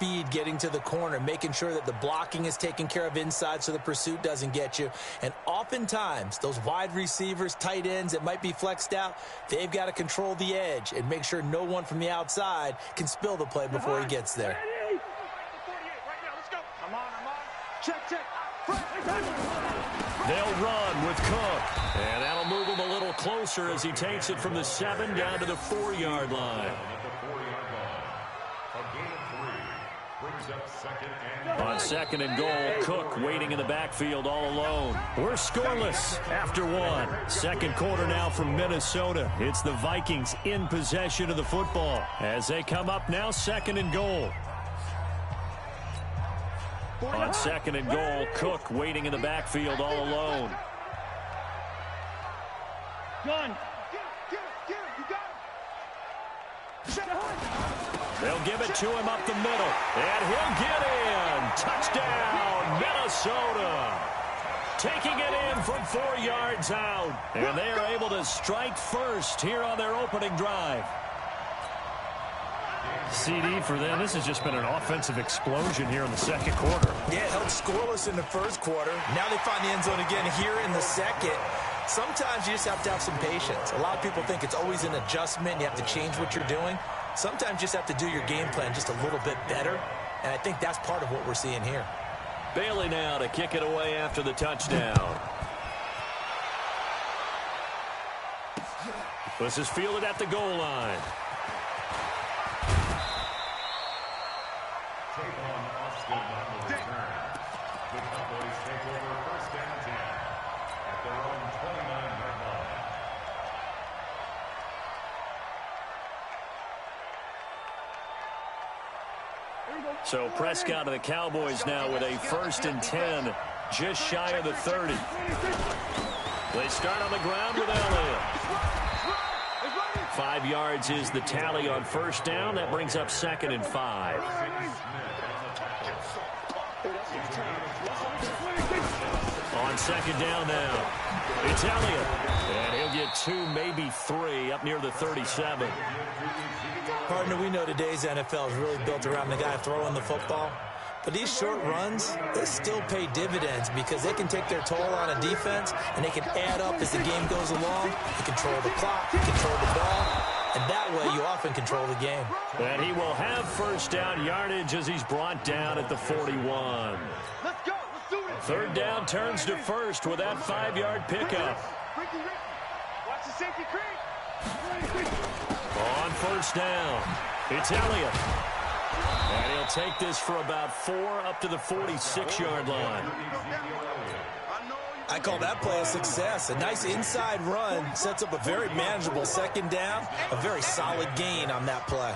speed getting to the corner, making sure that the blocking is taken care of inside so the pursuit doesn't get you. And oftentimes, those wide receivers, tight ends that might be flexed out, they've got to control the edge and make sure no one from the outside can spill the play before he gets there. They'll run with Cook, and that'll move him a little closer as he takes it from the 7 down to the 4-yard line. On 2nd and goal, Cook waiting in the backfield all alone. We're scoreless after 1. Second quarter now from Minnesota. It's the Vikings in possession of the football as they come up now 2nd and goal. On 2nd and goal, Cook waiting in the backfield all alone. They'll give it to him up the middle, and he'll get in. Touchdown, Minnesota. Taking it in from 4 yards out, and they are able to strike first here on their opening drive. CD for them. This has just been an offensive explosion here in the second quarter. Yeah, it held scoreless in the first quarter. Now they find the end zone again here in the second. Sometimes you just have to have some patience. A lot of people think it's always an adjustment. You have to change what you're doing. Sometimes you just have to do your game plan just a little bit better. And I think that's part of what we're seeing here. Bailey now to kick it away after the touchdown. This is fielded at the goal line. So Prescott and the Cowboys now with a 1st and 10, just shy of the 30. They start on the ground with Elliott. 5 yards is the tally on 1st down. That brings up 2nd and 5. On 2nd down now, it's Elliott. And he'll get 2, maybe 3 up near the 37. Partner, we know today's NFL is really built around the guy throwing the football. But these short runs, they still pay dividends because they can take their toll on a defense and they can add up as the game goes along. You control the clock, you control the ball, and that way you often control the game. And he will have 1st down yardage as he's brought down at the 41. Let's go. Let's do it. 3rd down turns to 1st with that 5-yard pickup. Watch the safety creep. On 1st down, it's Elliott. And he'll take this for about 4 up to the 46-yard line. I call that play a success. A nice inside run sets up a very manageable 2nd down. A very solid gain on that play.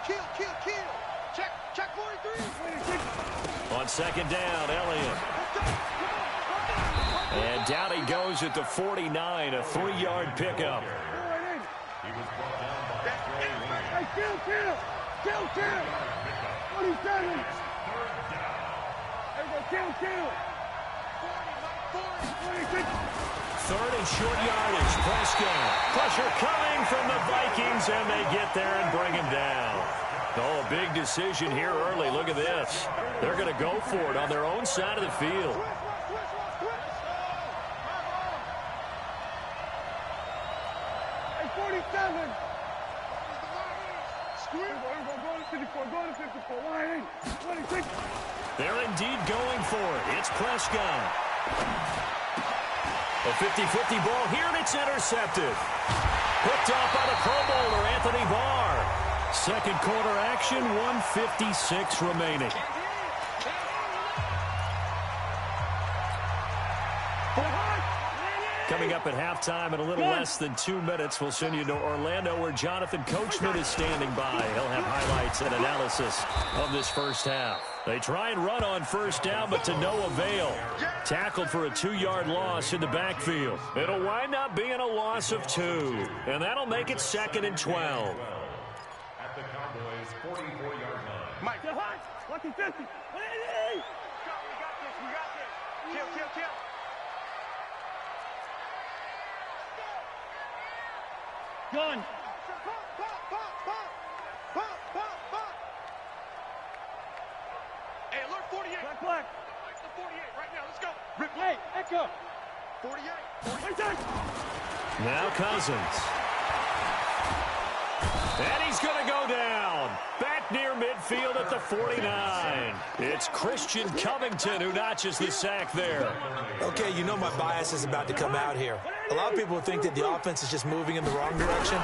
Kill. Check 43. On 2nd down, Elliott. And down he goes at the 49, a 3-yard pickup. Kill. 47. Kill. 3rd and short yardage, Prescott. Pressure coming from the Vikings, and they get there and bring him down. Oh, a big decision here early. Look at this. They're going to go for it on their own side of the field. They're indeed going for it. It's Prescott. A 50-50 ball here, and it's intercepted. Picked off by the Pro Bowler, Anthony Barr. Second quarter action, 1:56 remaining. Coming up at halftime in a little less than 2 minutes, we'll send you to Orlando where Jonathan Coachman is standing by. He'll have highlights and analysis of this first half. They try and run on 1st down, but to no avail. Tackled for a 2-yard loss in the backfield. It'll wind up being a loss of 2, and that'll make it 2nd and 12. At the Cowboys' 44-yard line. Mike, watch the 50. We got this. Kill. Gun. Hey, alert 48. Black. The 48 right now. Let's go. Replay. Echo. 48. Now Cousins. And he's going to go down. Back near midfield at the 49. It's Christian Covington who notches the sack there. Okay, you know my bias is about to come out here. A lot of people think that the offense is just moving in the wrong direction.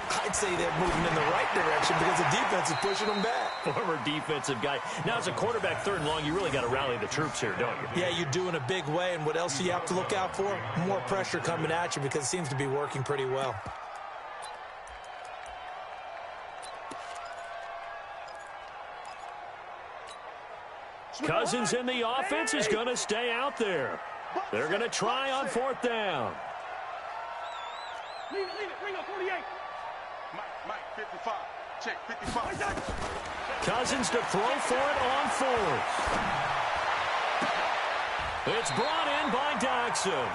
I'd say they're moving in the right direction because the defense is pushing them back. Former defensive guy. Now, as a quarterback, 3rd and long, you really got to rally the troops here, don't you? Yeah, you do in a big way. And what else do you have to look out for? More pressure coming at you because it seems to be working pretty well. Cousins in the offense is going to stay out there. They're going to try on 4th down. Leave it. Bring up 48. Mike, 55. Check, 55. Cousins to throw for it on 4th. It's brought in by Doxson.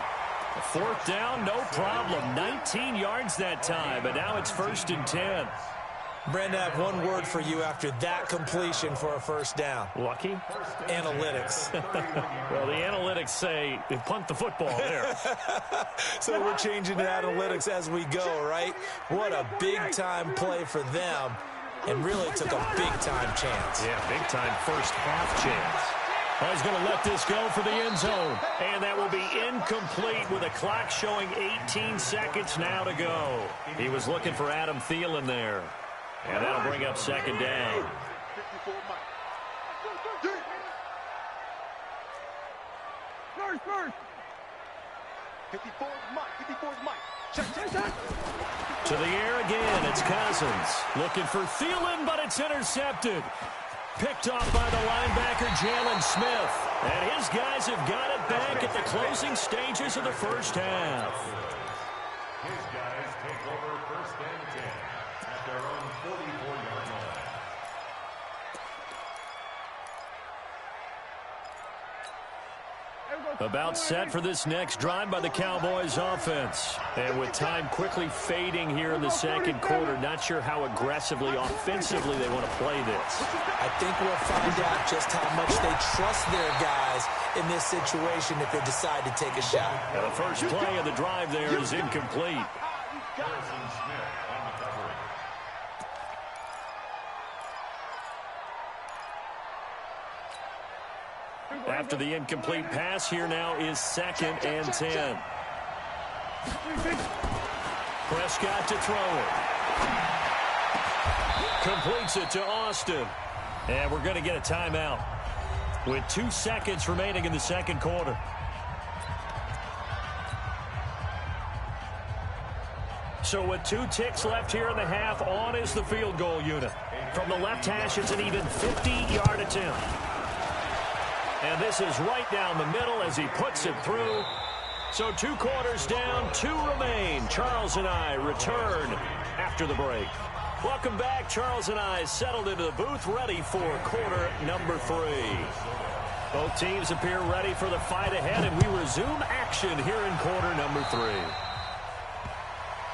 4th down, no problem. 19 yards that time, but now it's 1st and 10. Brandon, I have one word for you after that completion for a 1st down. Lucky? Analytics. Well, the analytics say punt the football there. So we're changing to analytics as we go, right? What a big-time play for them, and really took a big-time chance. Yeah, big-time first half chance. Well, he's going to let this go for the end zone, and that will be incomplete with a clock showing 18 seconds now to go. He was looking for Adam Thielen there. And that'll bring up 2nd down. 54 Mike. First. 54 Mike. Check. To the air again, it's Cousins. Looking for Thielen, but it's intercepted. Picked off by the linebacker, Jalen Smith. And his guys have got it back at the closing stages of the 1st half. His guys take over 1st and 10 at their own 44-yard line. About set for this next drive by the Cowboys offense. And with time quickly fading here in the 2nd quarter, not sure how aggressively, offensively they want to play this. I think we'll find out just how much they trust their guys in this situation if they decide to take a shot. Now the first play of the drive there is incomplete. Harrison Smith on the coverage. After the incomplete pass, here now is 2nd and 10. Prescott to throw it. Completes it to Austin. And we're going to get a timeout with 2 seconds remaining in the 2nd quarter. So with 2 ticks left here in the half, on is the field goal unit. From the left hash, it's an even 50-yard attempt. And this is right down the middle as he puts it through. So 2 quarters down, 2 remain. Charles and I return after the break. Welcome back. Charles and I settled into the booth, ready for quarter number 3. Both teams appear ready for the fight ahead, and we resume action here in quarter number 3.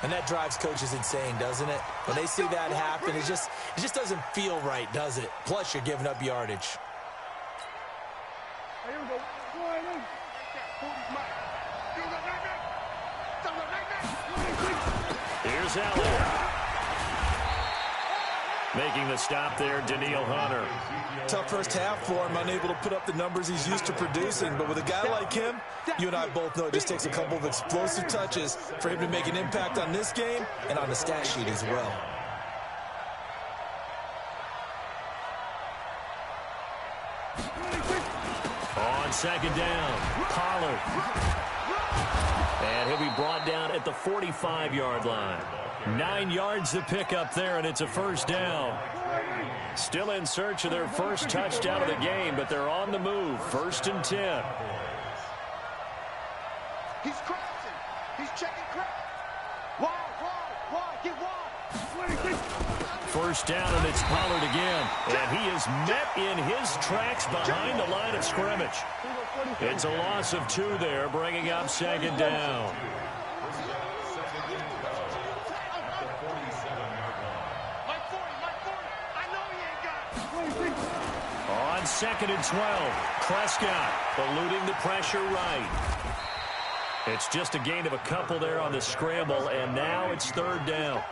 And that drives coaches insane, doesn't it? When they see that happen, it just doesn't feel right, does it? Plus, you're giving up yardage. Here we go. Here's Elliott. Making the stop there, Daniil Hunter. Tough first half for him, unable to put up the numbers he's used to producing. But with a guy like him, you and I both know it just takes a couple of explosive touches for him to make an impact on this game and on the stat sheet as well. On 2nd down, Pollard. And he'll be brought down at the 45-yard line. 9 yards to pick up there, and it's a 1st down. Still in search of their first touchdown of the game, but they're on the move. 1st and 10. He's crossing. He's checking crowd. Wide. Get wide. 1st down, and it's Pollard again. And he is met in his tracks behind the line of scrimmage. It's a loss of 2 there, bringing up 2nd down. 2nd and 12. Prescott eluding the pressure right. It's just a gain of a couple there on the scramble, and now it's 3rd down.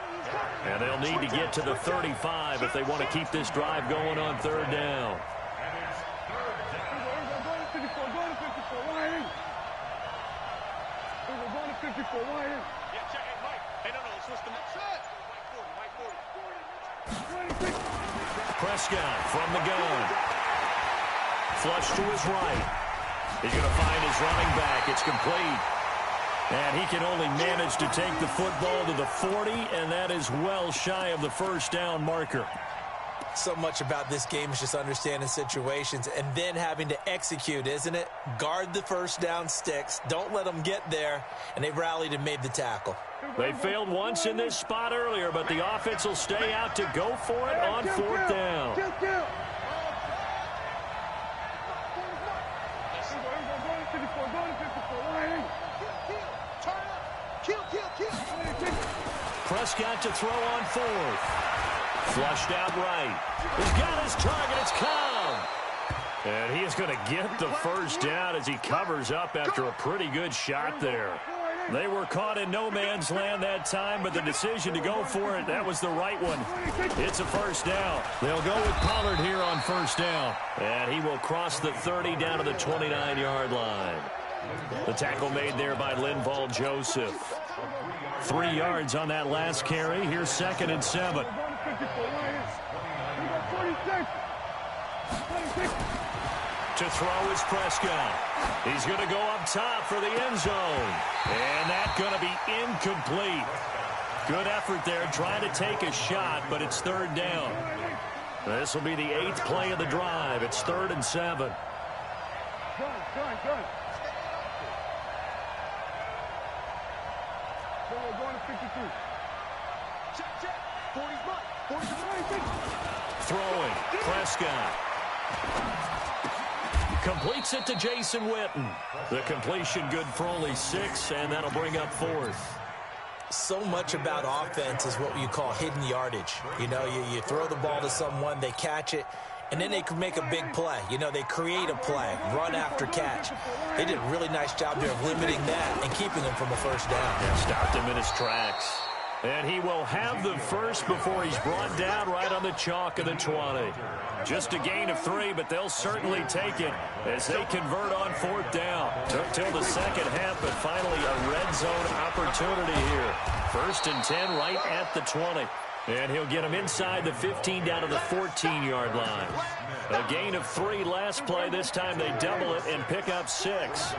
And they'll need to get to the 35 if they want to keep this drive going on 3rd down. Prescott from the gun. Flush to his right. He's going to find his running back. It's complete. And he can only manage to take the football to the 40, and that is well shy of the 1st down marker. So much about this game is just understanding situations and then having to execute, isn't it? Guard the 1st down sticks. Don't let them get there. And they rallied and made the tackle. They failed once in this spot earlier, but the offense will stay out to go for it on 4th down. Prescott to throw on 4th. Flushed out right. He's got his target. It's come. And he is going to get the 1st down as he covers up after a pretty good shot there. They were caught in no man's land that time, but the decision to go for it, that was the right one. It's a 1st down. They'll go with Pollard here on 1st down. And he will cross the 30 down to the 29-yard line. The tackle made there by Linval Joseph. 3 yards on that last carry. Here's 2nd and 7. To throw is Prescott. He's going to go up top for the end zone. And that's going to be incomplete. Good effort there trying to take a shot, but it's 3rd down. This will be the 8th play of the drive. It's 3rd and 7. Throwing, Prescott. Completes it to Jason Witten. The completion good for only 6, and that'll bring up 4th. So much about offense is what you call hidden yardage. You know, you throw the ball to someone, they catch it, and then they can make a big play. You know, they create a play, run after catch. They did a really nice job there of limiting that and keeping him from a 1st down. Yeah, stopped him in his tracks. And he will have the 1st before he's brought down right on the chalk of the 20. Just a gain of 3, but they'll certainly take it as they convert on 4th down. Took till the 2nd half, but finally a red zone opportunity here. 1st and 10 right at the 20. And he'll get him inside the 15 down to the 14-yard line. A gain of 3 last play. This time they double it and pick up 6.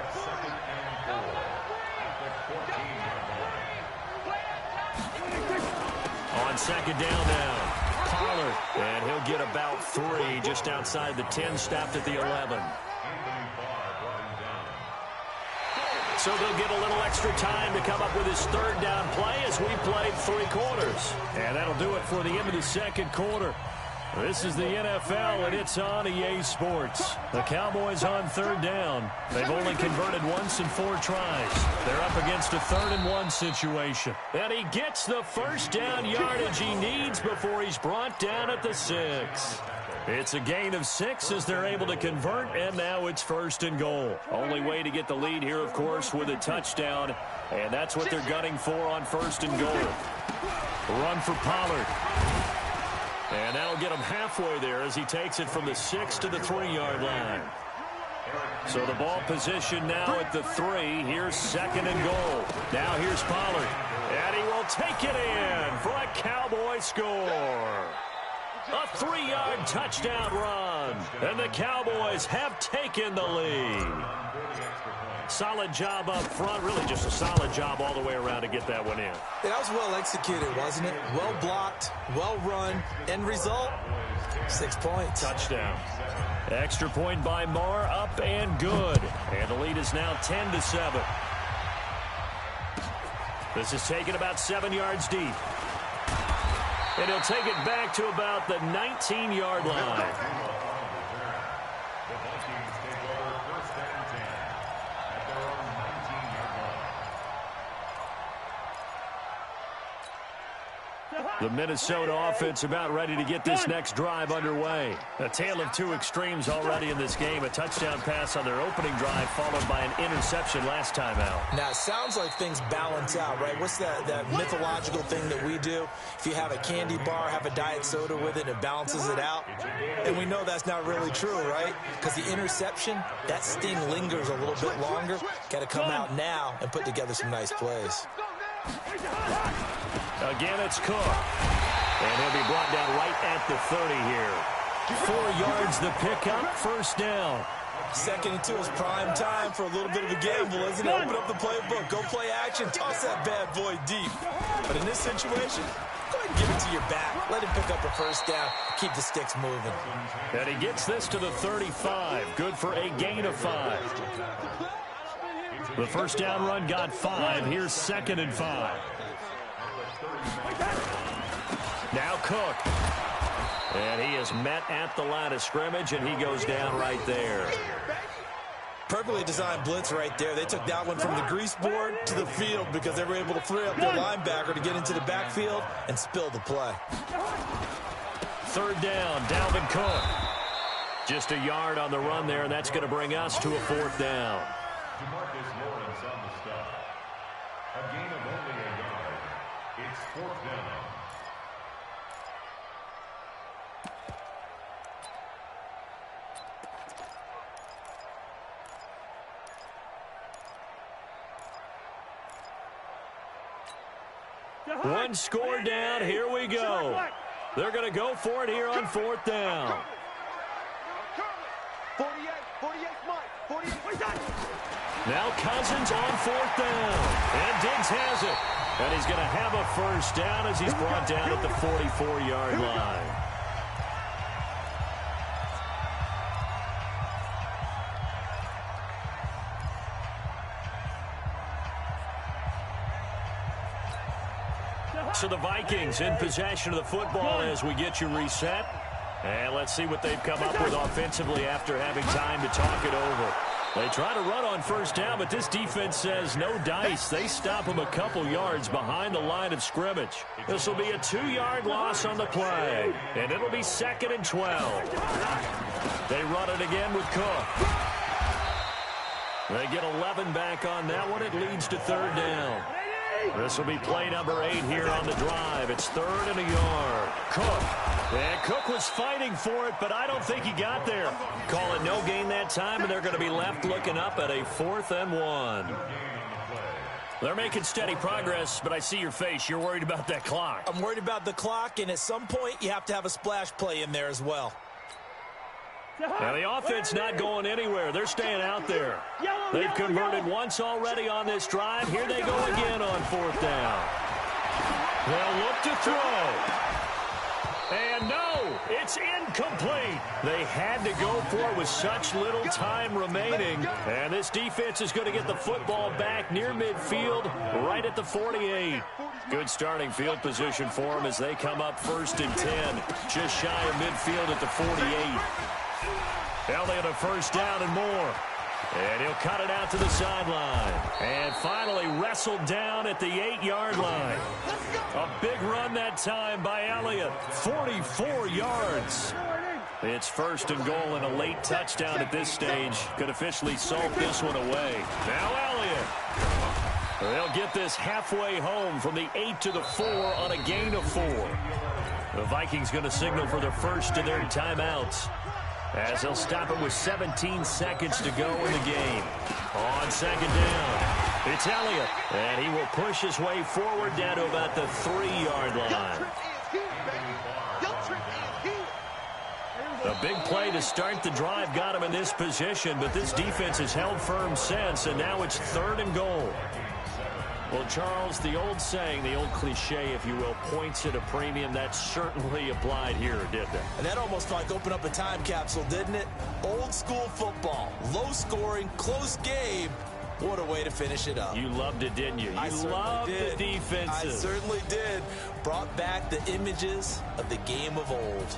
On 2nd down now, Pollard, and he'll get about 3 just outside the 10, stopped at the 11. So they'll get a little extra time to come up with his 3rd down play as we played 3 quarters. And that'll do it for the end of the 2nd quarter. This is the NFL, and it's on EA Sports. The Cowboys on 3rd down. They've only converted once in 4 tries. They're up against a 3rd and 1 situation. And he gets the 1st down yardage he needs before he's brought down at the 6. It's a gain of 6 as they're able to convert, and now it's 1st and goal. Only way to get the lead here, of course, with a touchdown, and that's what they're gunning for on 1st and goal. Run for Pollard. And that'll get him halfway there as he takes it from the 6 to the 3-yard line. So the ball position now at the 3. Here's 2nd and goal. Now here's Pollard. And he will take it in for a Cowboy score. A 3-yard touchdown run. And the Cowboys have taken the lead. Solid job up front. Really just a solid job all the way around to get that one in. That was well executed, wasn't it? Well blocked, well run. End result, 6 points. Touchdown. Extra point by Marr, up and good. And the lead is now 10-7. This is taken about 7 yards deep. And he'll take it back to about the 19-yard line. The Minnesota offense about ready to get this next drive underway. A tale of two extremes already in this game. A touchdown pass on their opening drive followed by an interception last time out. Now, it sounds like things balance out, right? What's that mythological thing that we do? If you have a candy bar, have a diet soda with it, it balances it out. And we know that's not really true, right? Because the interception, that sting lingers a little bit longer. Got to come out now and put together some nice plays. Again, it's Cook. And he'll be brought down right at the 30 here. 4 yards the pickup, first down. 2nd and 2 is prime time for a little bit of a gamble, isn't it? Open up the playbook, go play action, toss that bad boy deep. But in this situation, go ahead and give it to your back. Let him pick up a first down. Keep the sticks moving. And he gets this to the 35. Good for a gain of 5. The first down run got 5. Here's 2nd and 5. Now Cook. And he is met at the line of scrimmage, and he goes down right there. Perfectly designed blitz right there. They took that one from the grease board to the field because they were able to free up their linebacker to get into the backfield and spill the play. 3rd down, Dalvin Cook. Just a yard on the run there, and that's going to bring us to a 4th down. A gain of only a yard. It's 4th down. One score down. Here we go. They're going to go for it here on 4th down. 48, Mike. 48. Now Cousins on 4th down. And Diggs has it. And he's going to have a first down as he's brought down at the 44-yard line. So the Vikings in possession of the football as we get you reset. And let's see what they've come up with offensively after having time to talk it over. They try to run on first down, but this defense says no dice. They stop them a couple yards behind the line of scrimmage. This will be a 2-yard loss on the play, and it'll be 2nd and 12. They run it again with Cook. They get 11 back on that one. It leads to 3rd down. This will be play number 8 here on the drive. It's 3rd and a yard. Cook. And Cook was fighting for it, but I don't think he got there. Call it no gain that time, and they're going to be left looking up at a 4th and 1. They're making steady progress, but I see your face. You're worried about that clock. I'm worried about the clock, and at some point you have to have a splash play in there as well. Now the offense not going anywhere. They're staying out there. They've converted once already on this drive. Here they go again on 4th down. They'll look to throw. And no, it's incomplete. They had to go for it with such little time remaining. And this defense is going to get the football back near midfield, right at the 48. Good starting field position for them as they come up 1st and 10, just shy of midfield at the 48. Elliott a first down and more. And he'll cut it out to the sideline. And finally wrestled down at the 8-yard line. A big run that time by Elliott. 44 yards. It's 1st and goal and a late touchdown at this stage. Could officially salt this one away. Now Elliott. They'll get this halfway home from the 8 to the 4 on a gain of 4. The Vikings going to signal for their first of their timeouts, as they'll stop it with 17 seconds to go in the game. On 2nd down, it's Elliott, and he will push his way forward down to about the 3-yard line. A big play to start the drive got him in this position, but this defense has held firm since, and now it's 3rd and goal. Well, Charles, the old saying, the old cliche, if you will, points at a premium, that certainly applied here, didn't it? And that almost like opened up a time capsule, didn't it? Old school football, low scoring, close game. What a way to finish it up. You loved it, didn't you? You loved the defenses. I certainly did. Brought back the images of the game of old.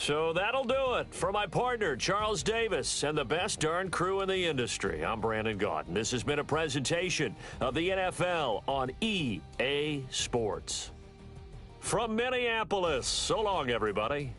So that'll do it for my partner, Charles Davis, and the best darn crew in the industry. I'm Brandon Gaudin. This has been a presentation of the NFL on EA Sports. From Minneapolis, so long, everybody.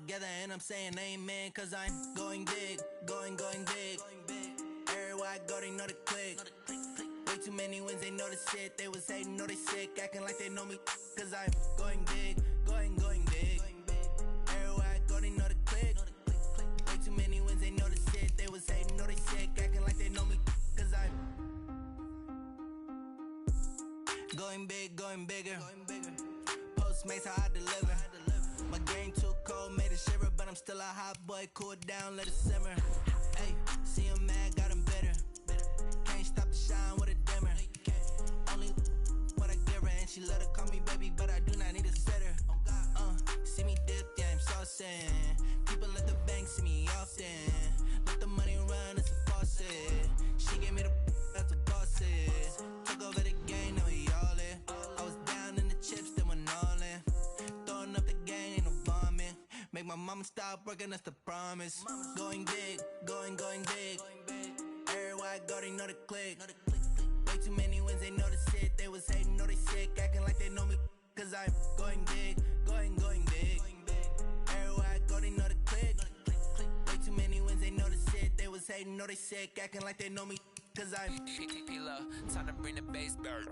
together and I'm saying amen, cause I'm going big, going big. Everywhere I go, they know the click. Way too many wins, they know the shit. They was hating, know they sick, acting like they know me, cause I'm going big, going big. Everywhere I go, they know the click. Way too many wins, they know the shit. They was hating, know they sick, acting like they know me, cause I'm going big, going bigger. Postmates, how I deliver. My game too cold, made it shiver, but I'm still a hot boy. Cool it down, let it simmer. Hey, see him mad, got him bitter. Can't stop the shine with a dimmer. Only what I give her, and she let her call me baby, but I do not need a sitter. See me dip, yeah, I'm saucing. People at the bank see me often. Let the money run, it's a faucet. She gave me the that's a boss is. Took over the game, now we all in. I was down in the chips, then went all in. Throwing up the game, ain't no bombing. Make my mama stop working, that's the promise. Going big, going big. Everywhere I go, they know the click. Way too many wins, they know the shit. They was hating, know they sick, acting like they know me, cause I'm going big, going big. Everywhere I go, they know the click. Way too many wins, they know the shit. They was hating, know they sick, acting like they know me, cause I'm time to bring the bass back.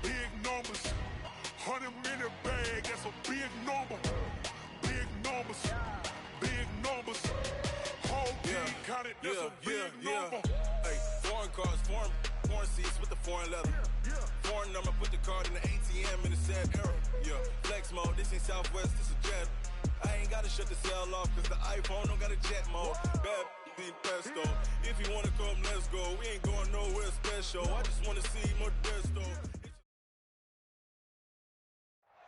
Big numbers, 100 in a bag, that's a big number. Big numbers, whole team counted, that's a big number. Hey, foreign cars, foreign seats with the foreign leather. Foreign number, put the card in the ATM in the sad era. Yeah, flex mode, this ain't Southwest, this a jet. I ain't gotta shut the cell off, cause the iPhone don't got a jet mode. Bad be pesto. If you wanna come, let's go. We ain't going nowhere special. I just wanna see Modesto.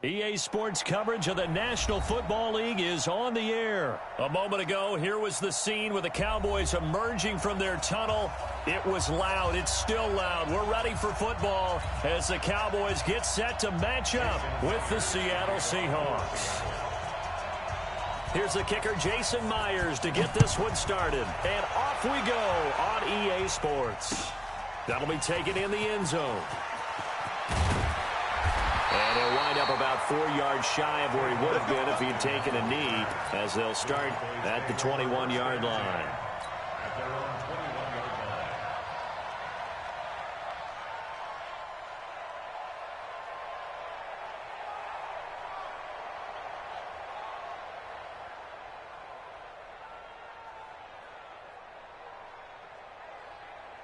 EA Sports coverage of the National Football League is on the air. A moment ago, here was the scene with the Cowboys emerging from their tunnel. It was loud. It's still loud. We're ready for football as the Cowboys get set to match up with the Seattle Seahawks. Here's the kicker, Jason Myers, to get this one started. And off we go on EA Sports. That'll be taken in the end zone. And he'll wind up about 4 yards shy of where he would have been if he'd taken a knee, as they'll start at the 21-yard line.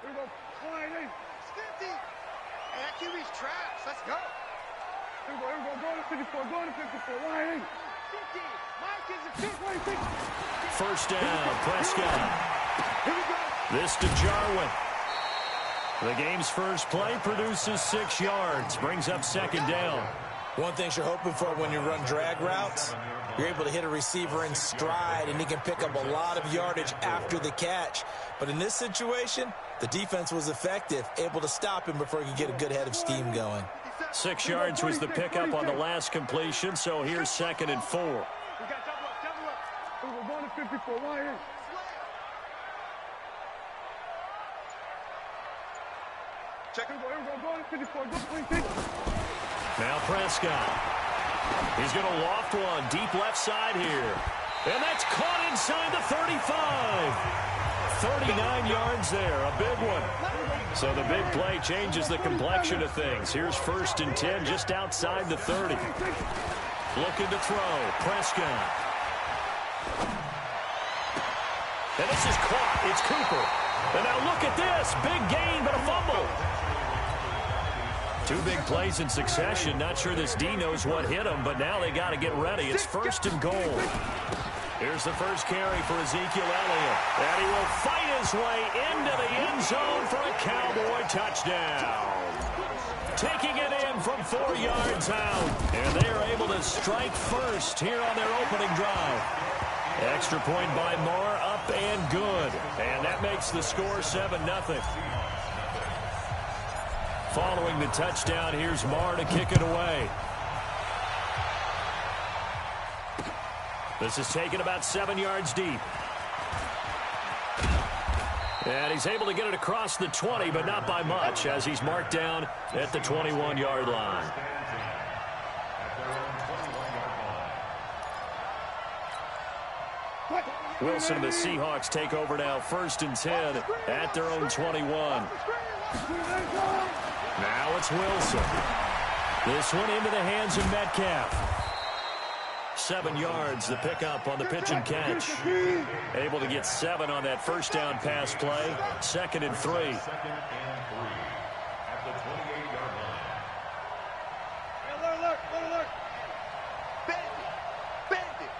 Here we go. Sliding. It's 50. Hey, that QB's trash. Let's go. Here we go. Go to 54. Go to 54. Sliding. 50. Mike is a 226. First down, Prescott. Here we go. This to Jarwin. The game's first play produces 6 yards, brings up second down. One thing you're hoping for when you run drag routes, you're able to hit a receiver in stride, and he can pick up a lot of yardage after the catch. But in this situation, the defense was effective, able to stop him before he could get a good head of steam going. 6 yards was the pickup on the last completion, so here's 2nd and 4. We got double up. We're going to 54. Wide. Check it. Here we go. Go to 54. Go 26. Now Prescott. He's going to loft one deep left side here. And that's caught inside the 35. 39 yards there, a big one. So the big play changes the complexion of things. Here's 1st and 10 just outside the 30. Looking to throw, Prescott. And this is caught. It's Cooper. And now look at this. Big gain, but a fumble. Two big plays in succession. Not sure this D knows what hit him, but now they got to get ready. It's 1st and goal. Here's the first carry for Ezekiel Elliott. And he will fight his way into the end zone for a Cowboy touchdown. Taking it in from 4 yards out. And they are able to strike first here on their opening drive. Extra point by Moore, up and good. And that makes the score 7-0. Following the touchdown, here's Moore to kick it away. This is taken about 7 yards deep. And he's able to get it across the 20, but not by much, as he's marked down at the 21-yard line. Wilson and the Seahawks take over now, 1st and 10 at their own 21. Now it's Wilson. This one into the hands of Metcalf. 7 yards, the pickup on the pitch and catch. Able to get 7 on that first down pass play. 2nd and 3. At the 28-yard line. Hey, look. Bend it.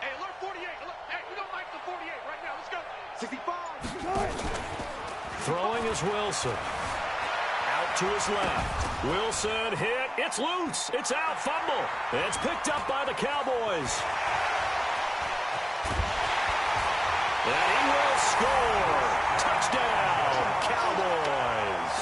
Hey, alert 48. Hey, we don't like the 48 right now. Let's go. 65. Throwing is Wilson. Out to his left. Wilson hit. It's loose. It's out. Fumble. It's picked up by the Cowboys. And he will score. Touchdown, Cowboys.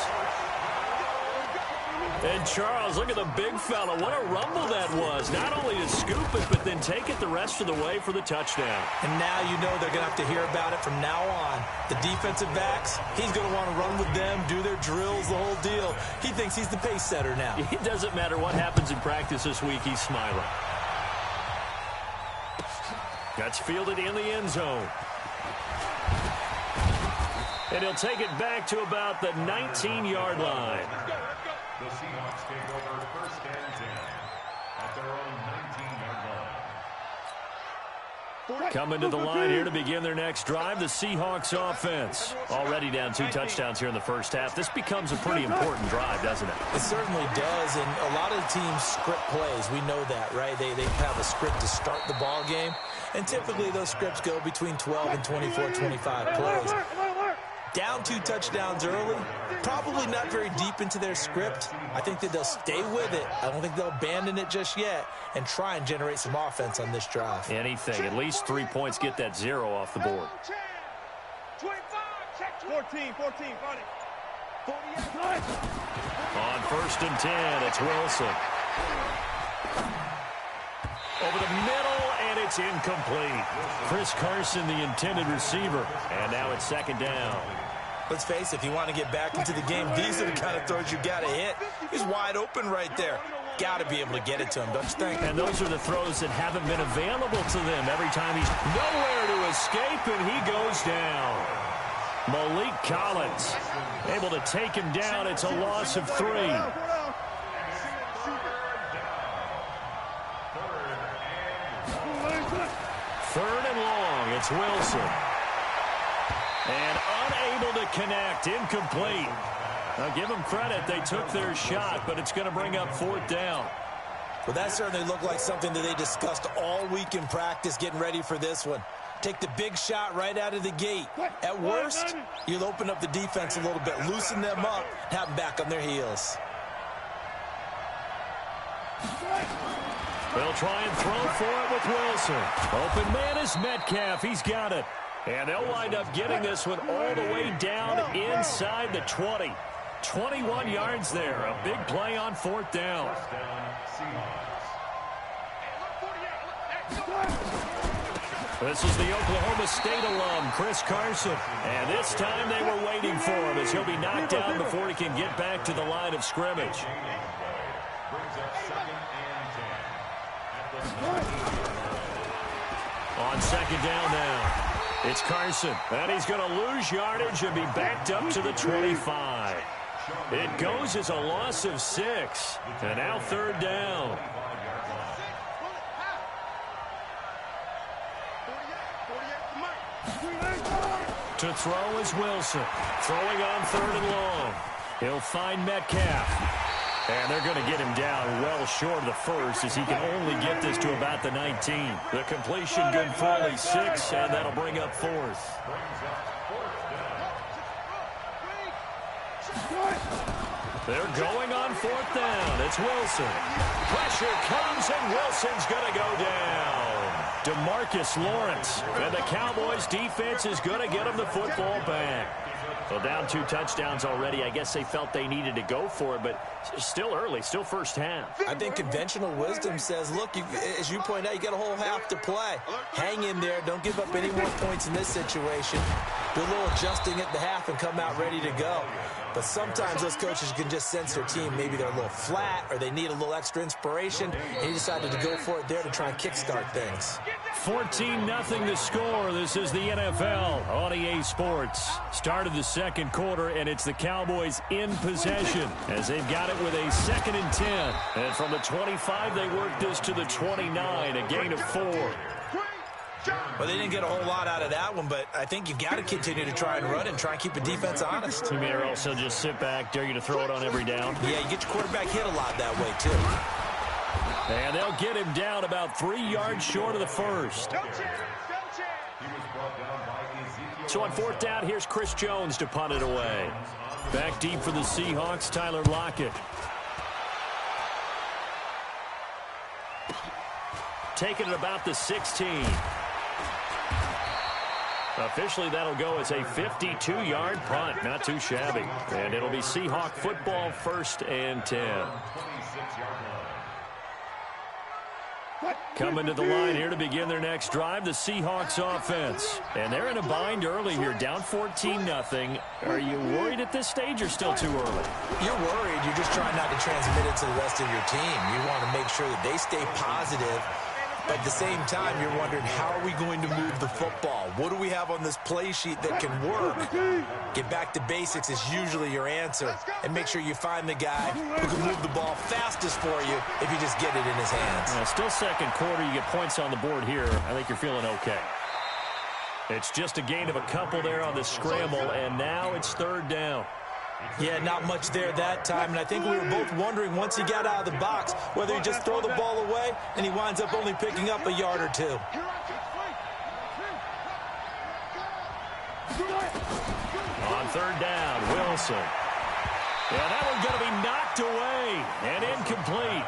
And Charles, look at the big fella. What a rumble that was. Not only to scoop it, but then take it the rest of the way for the touchdown. And now you know they're going to have to hear about it from now on. The defensive backs, he's going to want to run with them, do their drills, the whole deal. He thinks he's the pace setter now. It doesn't matter what happens in practice this week, he's smiling. That's fielded in the end zone. And he'll take it back to about the 19-yard line. The Seahawks take over 1st and 10 at their own 19-yard line. Coming to the line here to begin their next drive, the Seahawks offense. Already down 2 touchdowns here in the first half. This becomes a pretty important drive, doesn't it? It certainly does, and a lot of teams script plays. We know that, right? They have a script to start the ball game, and typically those scripts go between 12 and 24, 25 plays. Down 2 touchdowns early, probably not very deep into their script. I think that they'll stay with it. I don't think they'll abandon it just yet and try and generate some offense on this drive. Anything. At least 3 points, get that 0 off the board. 14, 40. On 1st and 10, it's Wilson. Over the middle, and it's incomplete. Chris Carson, the intended receiver. And now it's 2nd down. Let's face it, if you want to get back into the game, these are the kind of throws you got to hit. He's wide open right there. Got to be able to get it to him, don't you think? And those are the throws that haven't been available to them. Every time he's nowhere to escape, and he goes down. Malik Collins able to take him down. It's a loss of 3. 3rd and long. It's Wilson. And unable to connect. Incomplete. Now, give them credit. They took their shot, but it's going to bring up 4th down. Well, that certainly looked like something that they discussed all week in practice, getting ready for this one. Take the big shot right out of the gate. At worst, you'll open up the defense a little bit, loosen them up, have them back on their heels. They'll try and throw for it with Wilson. Open man is Metcalf. He's got it. And they'll wind up getting this one all the way down inside the 20. 21 yards there. A big play on 4th down. This is the Oklahoma State alum, Chris Carson. And this time they were waiting for him as he'll be knocked down before he can get back to the line of scrimmage. On 2nd down now. It's Carson, and he's going to lose yardage and be backed up to the 25. It goes as a loss of 6, and now 3rd down. To throw is Wilson, throwing on 3rd and long. He'll find Metcalf. And they're going to get him down well short of the first as he can only get this to about the 19. The completion good for only 6, and that'll bring up 4th. They're going on 4th down. It's Wilson. Pressure comes, and Wilson's going to go down. DeMarcus Lawrence. And the Cowboys' defense is going to get him the football back. Well, down 2 touchdowns already. I guess they felt they needed to go for it, but still early, still first half. I think conventional wisdom says, look, as you point out, you got a whole half to play. Hang in there. Don't give up any more points in this situation. Do a little adjusting at the half and come out ready to go. But sometimes those coaches can just sense their team. Maybe they're a little flat or they need a little extra inspiration, and he decided to go for it there to try and kickstart things. 14-0 the score. This is the NFL on EA Sports. Start of the second quarter, and it's the Cowboys in possession as they've got it with a 2nd and 10. And from the 25, they work this to the 29, a gain of 4. Well, they didn't get a whole lot out of that one, but I think you've got to continue to try and run and try and keep the defense honest. You may also just sit back, dare you to throw it on every down. Yeah, you get your quarterback hit a lot that way, too. And they'll get him down about 3 yards short of the first. So on 4th down, here's Chris Jones to punt it away. Back deep for the Seahawks, Tyler Lockett. Taking it about the 16. Officially, that'll go as a 52-yard punt. Not too shabby. And it'll be Seahawk football, 1st and 10. Coming to the line here to begin their next drive, the Seahawks offense. And they're in a bind early here, down 14-0. Are you worried at this stage or still too early? You're worried. You're just trying not to transmit it to the rest of your team. You want to make sure that they stay positive. But at the same time, you're wondering, how are we going to move the football? What do we have on this play sheet that can work? Get back to basics is usually your answer. And make sure you find the guy who can move the ball fastest for you if you just get it in his hands. Still second quarter. You get points on the board here. I think you're feeling okay. It's just a gain of a couple there on the scramble, and now it's 3rd down. Yeah, not much there that time, and I think we were both wondering once he got out of the box whether he just throw the ball away and he winds up only picking up a yard or 2. On 3rd down, Wilson. Yeah, that one's going to be knocked away and incomplete.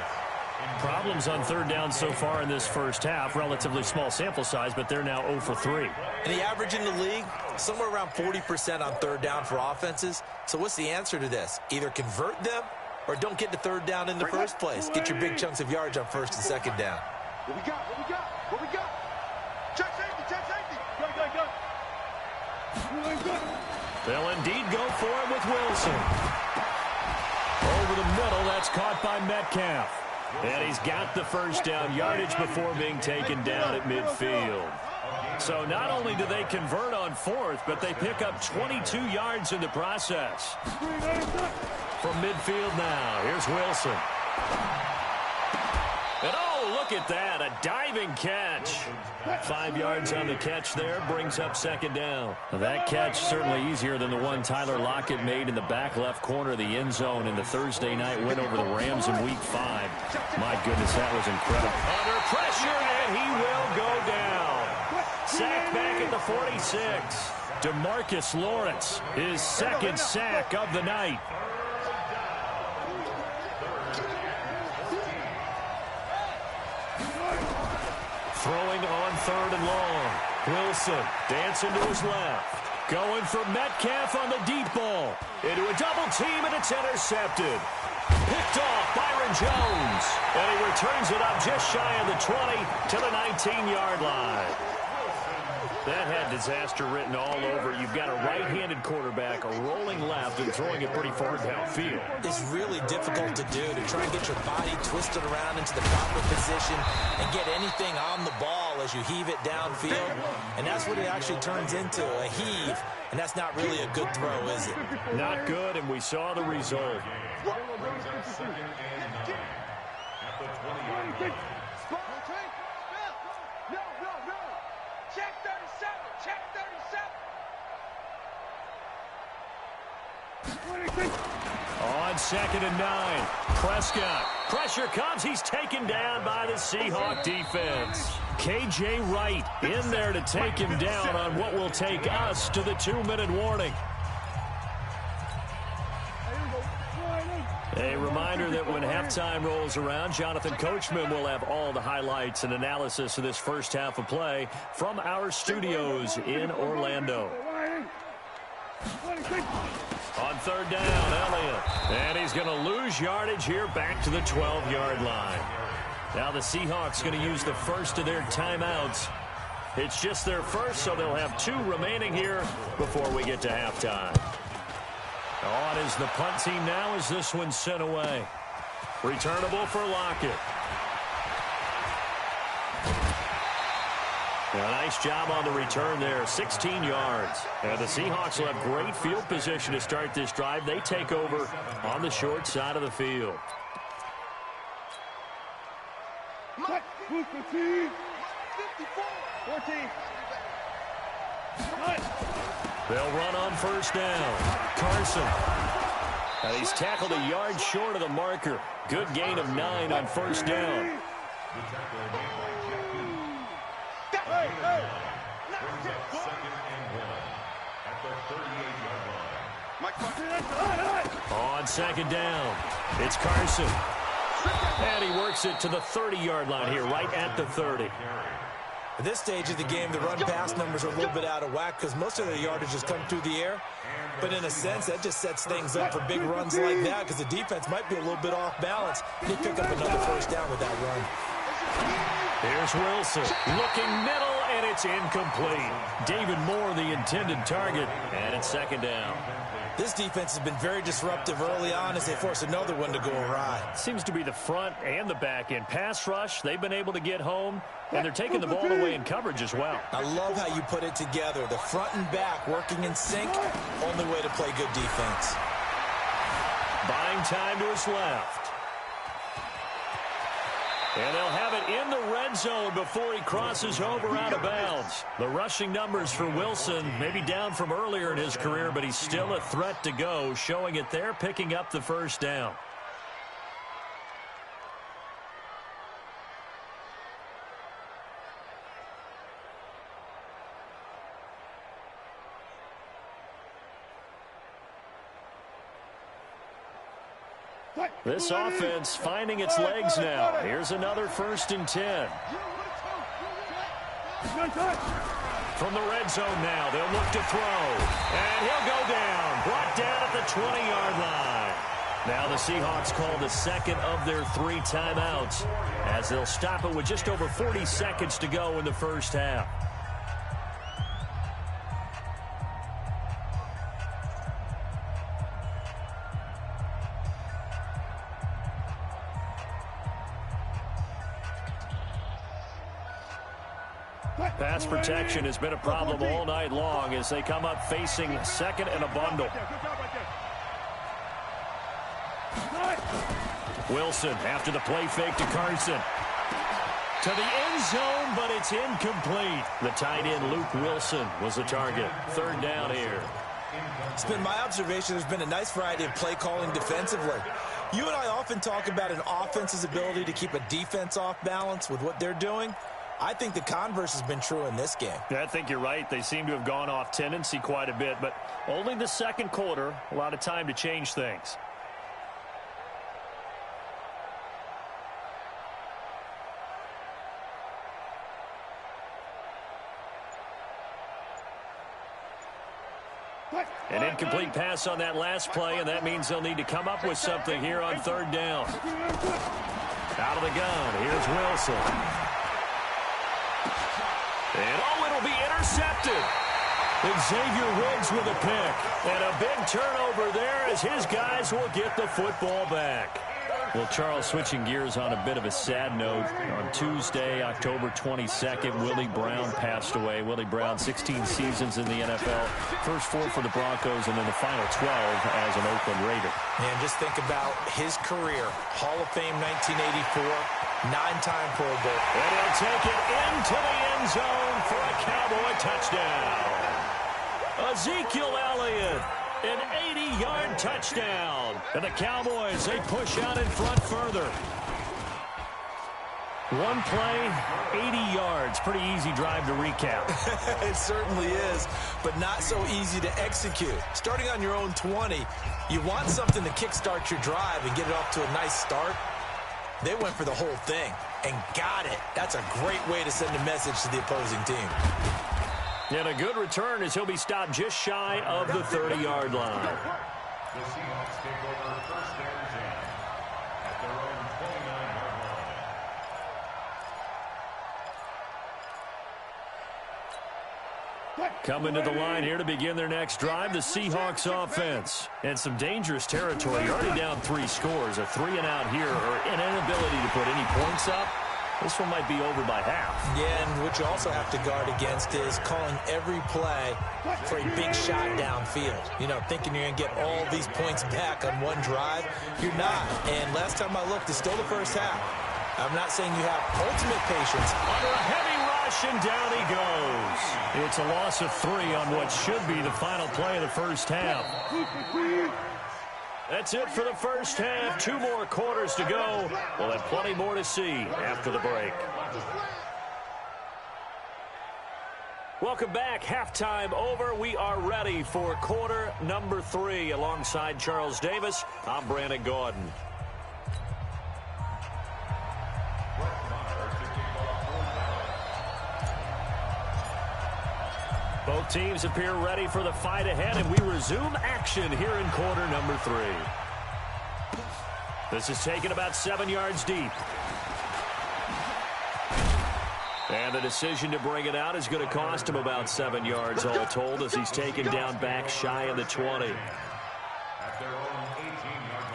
Problems on 3rd down so far in this first half. Relatively small sample size, but they're now 0 for 3. And the average in the league, somewhere around 40% on 3rd down for offenses. So what's the answer to this? Either convert them or don't get to 3rd down in the first place. Get your big chunks of yards on 1st and 2nd down. What we got? What we got? What we got? Check safety, check safety. Go. They'll indeed go for it with Wilson. Over the middle, that's caught by Metcalf. And he's got the first down yardage before being taken down at midfield. So not only do they convert on 4th, but they pick up 22 yards in the process. From midfield now, here's Wilson. And oh, look at that, a diving catch. 5 yards on the catch there, brings up 2nd down. That catch certainly easier than the one Tyler Lockett made in the back left corner of the end zone in the Thursday night win over the Rams in Week 5. My goodness, that was incredible. Under pressure, and he will go down. Sacked back at the 46. DeMarcus Lawrence, his 2nd sack of the night. Throwing on 3rd and long. Wilson dancing to his left. Going for Metcalf on the deep ball. Into a double team, and it's intercepted. Picked off Byron Jones. And he returns it up just shy of the 20 to the 19-yard line. That had disaster written all over. You've got a right-handed quarterback, a rolling left, and throwing it pretty far downfield. It's really difficult to do, to try and get your body twisted around into the proper position and get anything on the ball as you heave it downfield. And that's what it actually turns into, a heave. And that's not really a good throw, is it? Not good, and we saw the result. Check 37, check 37. On 2nd and 9, Prescott. Pressure comes. He's taken down by the Seahawk defense. K.J. Wright in there to take him down on what will take us to the 2-minute warning. A reminder that when halftime rolls around, Jonathan Coachman will have all the highlights and analysis of this first half of play from our studios in Orlando. On 3rd down, Elliott. And he's going to lose yardage here back to the 12-yard line. Now the Seahawks going to use the first of their timeouts. It's just their first, so they'll have 2 remaining here before we get to halftime. On is the punt team now as this one's sent away. Returnable for Lockett. A nice job on the return there, 16 yards. And the Seahawks will have great field position to start this drive. They take over on the short side of the field. They'll run on 1st down. Carson. And he's tackled a yard short of the marker. Good gain of 9 on 1st down. On 2nd down, it's Carson. And he works it to the 30-yard line here, right at the 30. At this stage of the game, the run-pass numbers are a little bit out of whack because most of their yardage has come through the air. But in a sense, that just sets things up for big runs like that because the defense might be a little bit off balance. They pick up another 1st down with that run. Here's Wilson looking middle, and it's incomplete. David Moore, the intended target, and it's 2nd down. This defense has been very disruptive early on as they force another one to go awry. Seems to be the front and the back end. Pass rush, they've been able to get home, and they're taking the ball away in coverage as well. I love how you put it together. The front and back working in sync, only way to play good defense. Buying time to his left. And they'll have it in the red zone before he crosses over out of bounds. The rushing numbers for Wilson maybe down from earlier in his career, but he's still a threat to go, showing it there, picking up the 1st down. This offense finding its legs now. Here's another 1st and 10. From the red zone now, they'll look to throw. And he'll go down. Brought down at the 20-yard line. Now the Seahawks call the 2nd of their 3 timeouts as they'll stop it with just over 40 seconds to go in the first half. Pass protection has been a problem all night long as they come up facing 2nd and a bundle. Wilson after the play fake to Carson. To the end zone, but it's incomplete. The tight end, Luke Wilson, was the target. 3rd down here. It's been my observation there's been a nice variety of play calling defensively. You and I often talk about an offense's ability to keep a defense off balance with what they're doing. I think the converse has been true in this game. Yeah, I think you're right. They seem to have gone off tendency quite a bit, but only the 2nd quarter, a lot of time to change things. An incomplete pass on that last play, and that means they'll need to come up with something here on 3rd down. Out of the gun, here's Wilson. And, it'll be intercepted. Xavier Woods with a pick. And a big turnover there as his guys will get the football back. Well, Charles, switching gears on a bit of a sad note. On Tuesday, October 22nd, Willie Brown passed away. Willie Brown, 16 seasons in the NFL. First 4 for the Broncos and then the final 12 as an Oakland Raider. Man, just think about his career. Hall of Fame 1984, 9-time Pro Bowl. And he'll take it into the end zone for a Cowboy touchdown. Ezekiel Elliott An 80-yard touchdown. And the Cowboys, they push out in front further. One play, 80 yards. Pretty easy drive to recap. It certainly is, but not so easy to execute. Starting on your own 20, you want something to kickstart your drive and get it off to a nice start. They went for the whole thing and got it. That's a great way to send a message to the opposing team. And a good return as he'll be stopped just shy of the 30-yard line. The Seahawks take over first and 10 at their own 29-yard line. Coming to the line here to begin their next drive, the Seahawks offense. And some dangerous territory. You're already down 3 scores. A 3-and-out here or an inability to put any points up. This one might be over by half. Yeah, and what you also have to guard against is calling every play for a big shot downfield. You know, thinking you're going to get all these points back on one drive. You're not. And last time I looked, it's still the first half. I'm not saying you have ultimate patience. Under a heavy rush, and down he goes. It's a loss of 3 on what should be the final play of the first half. That's it for the first half. 2 more quarters to go. We'll have plenty more to see after the break. Welcome back. Halftime over. We are ready for quarter number 3. Alongside Charles Davis, I'm Brandon Gordon. Both teams appear ready for the fight ahead, and we resume action here in quarter number 3. This is taken about 7 yards deep. And the decision to bring it out is going to cost him about 7 yards all told as he's taken down back shy of the 20. At their own 18-yard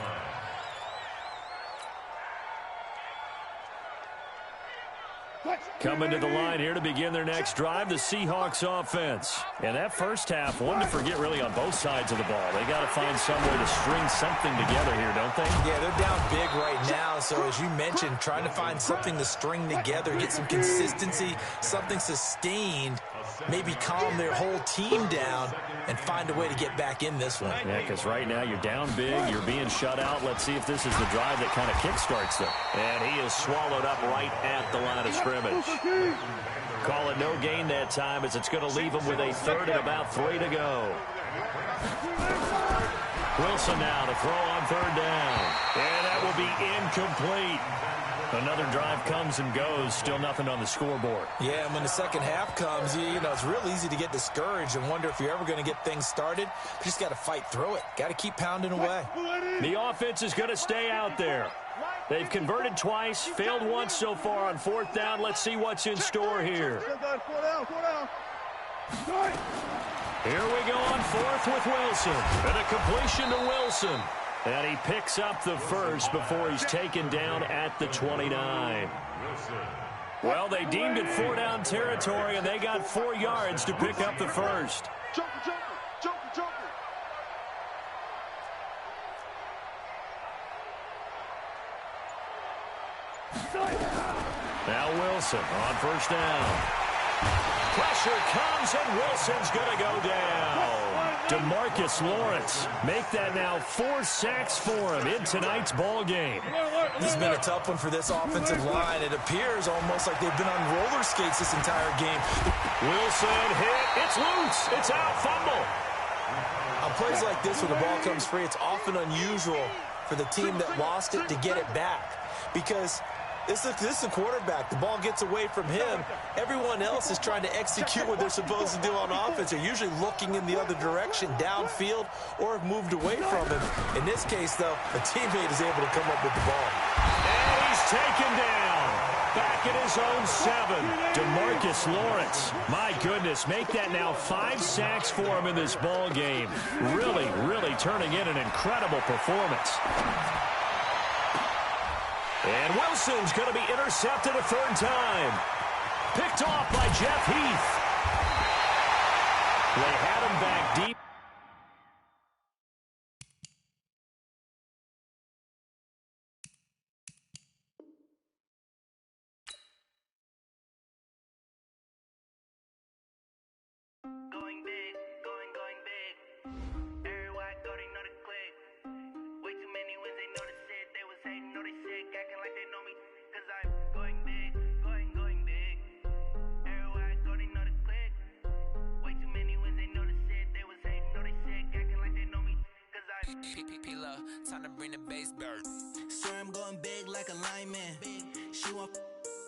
line. Coming to the line here to begin their next drive, the Seahawks offense. And that first half, one to forget really on both sides of the ball. They got to find some way to string something together here, don't they? Yeah, they're down big right now. So as you mentioned, trying to find something to string together, get some consistency, something sustained, maybe calm their whole team down and find a way to get back in this one. Yeah, because right now you're down big, you're being shut out. Let's see if this is the drive that kind of kickstarts them. And he is swallowed up right at the line of scrimmage. Call it no gain that time as it's going to leave him with a 3rd and about 3 to go. Wilson now to throw on 3rd down. And that will be incomplete. Another drive comes and goes, still nothing on the scoreboard. Yeah, and when the second half comes, you know, it's real easy to get discouraged and wonder if you're ever going to get things started. You just got to fight through it. Got to keep pounding away. The offense is going to stay out there. They've converted twice, failed once so far on 4th down. Let's see what's in store here. Here we go on 4th with Wilson. And a completion to Wilson. And he picks up the first before he's taken down at the 29. Well, they deemed it 4-down territory, and they got 4 yards to pick up the first. Now Wilson on 1st down. Pressure comes, and Wilson's going to go down. DeMarcus Lawrence make that now 4 sacks for him in tonight's ball game. This has been a tough one for this offensive line. It appears almost like they've been on roller skates this entire game. Wilson hit. It's loose. It's out. Fumble. On plays like this, when the ball comes free, it's often unusual for the team that lost it to get it back. Because this is a quarterback. The ball gets away from him. Everyone else is trying to execute what they're supposed to do on offense. They're usually looking in the other direction, downfield, or have moved away from him. In this case, though, a teammate is able to come up with the ball. And he's taken down. Back at his own 7. DeMarcus Lawrence. My goodness, make that now 5 sacks for him in this ball game. Really, really turning in an incredible performance. And Wilson's going to be intercepted a 3rd time. Picked off by Jeff Heath. They had him back deep. Going big, going big. Everywhere Time to bring the bass bird. Swear I'm going big like a lineman. She want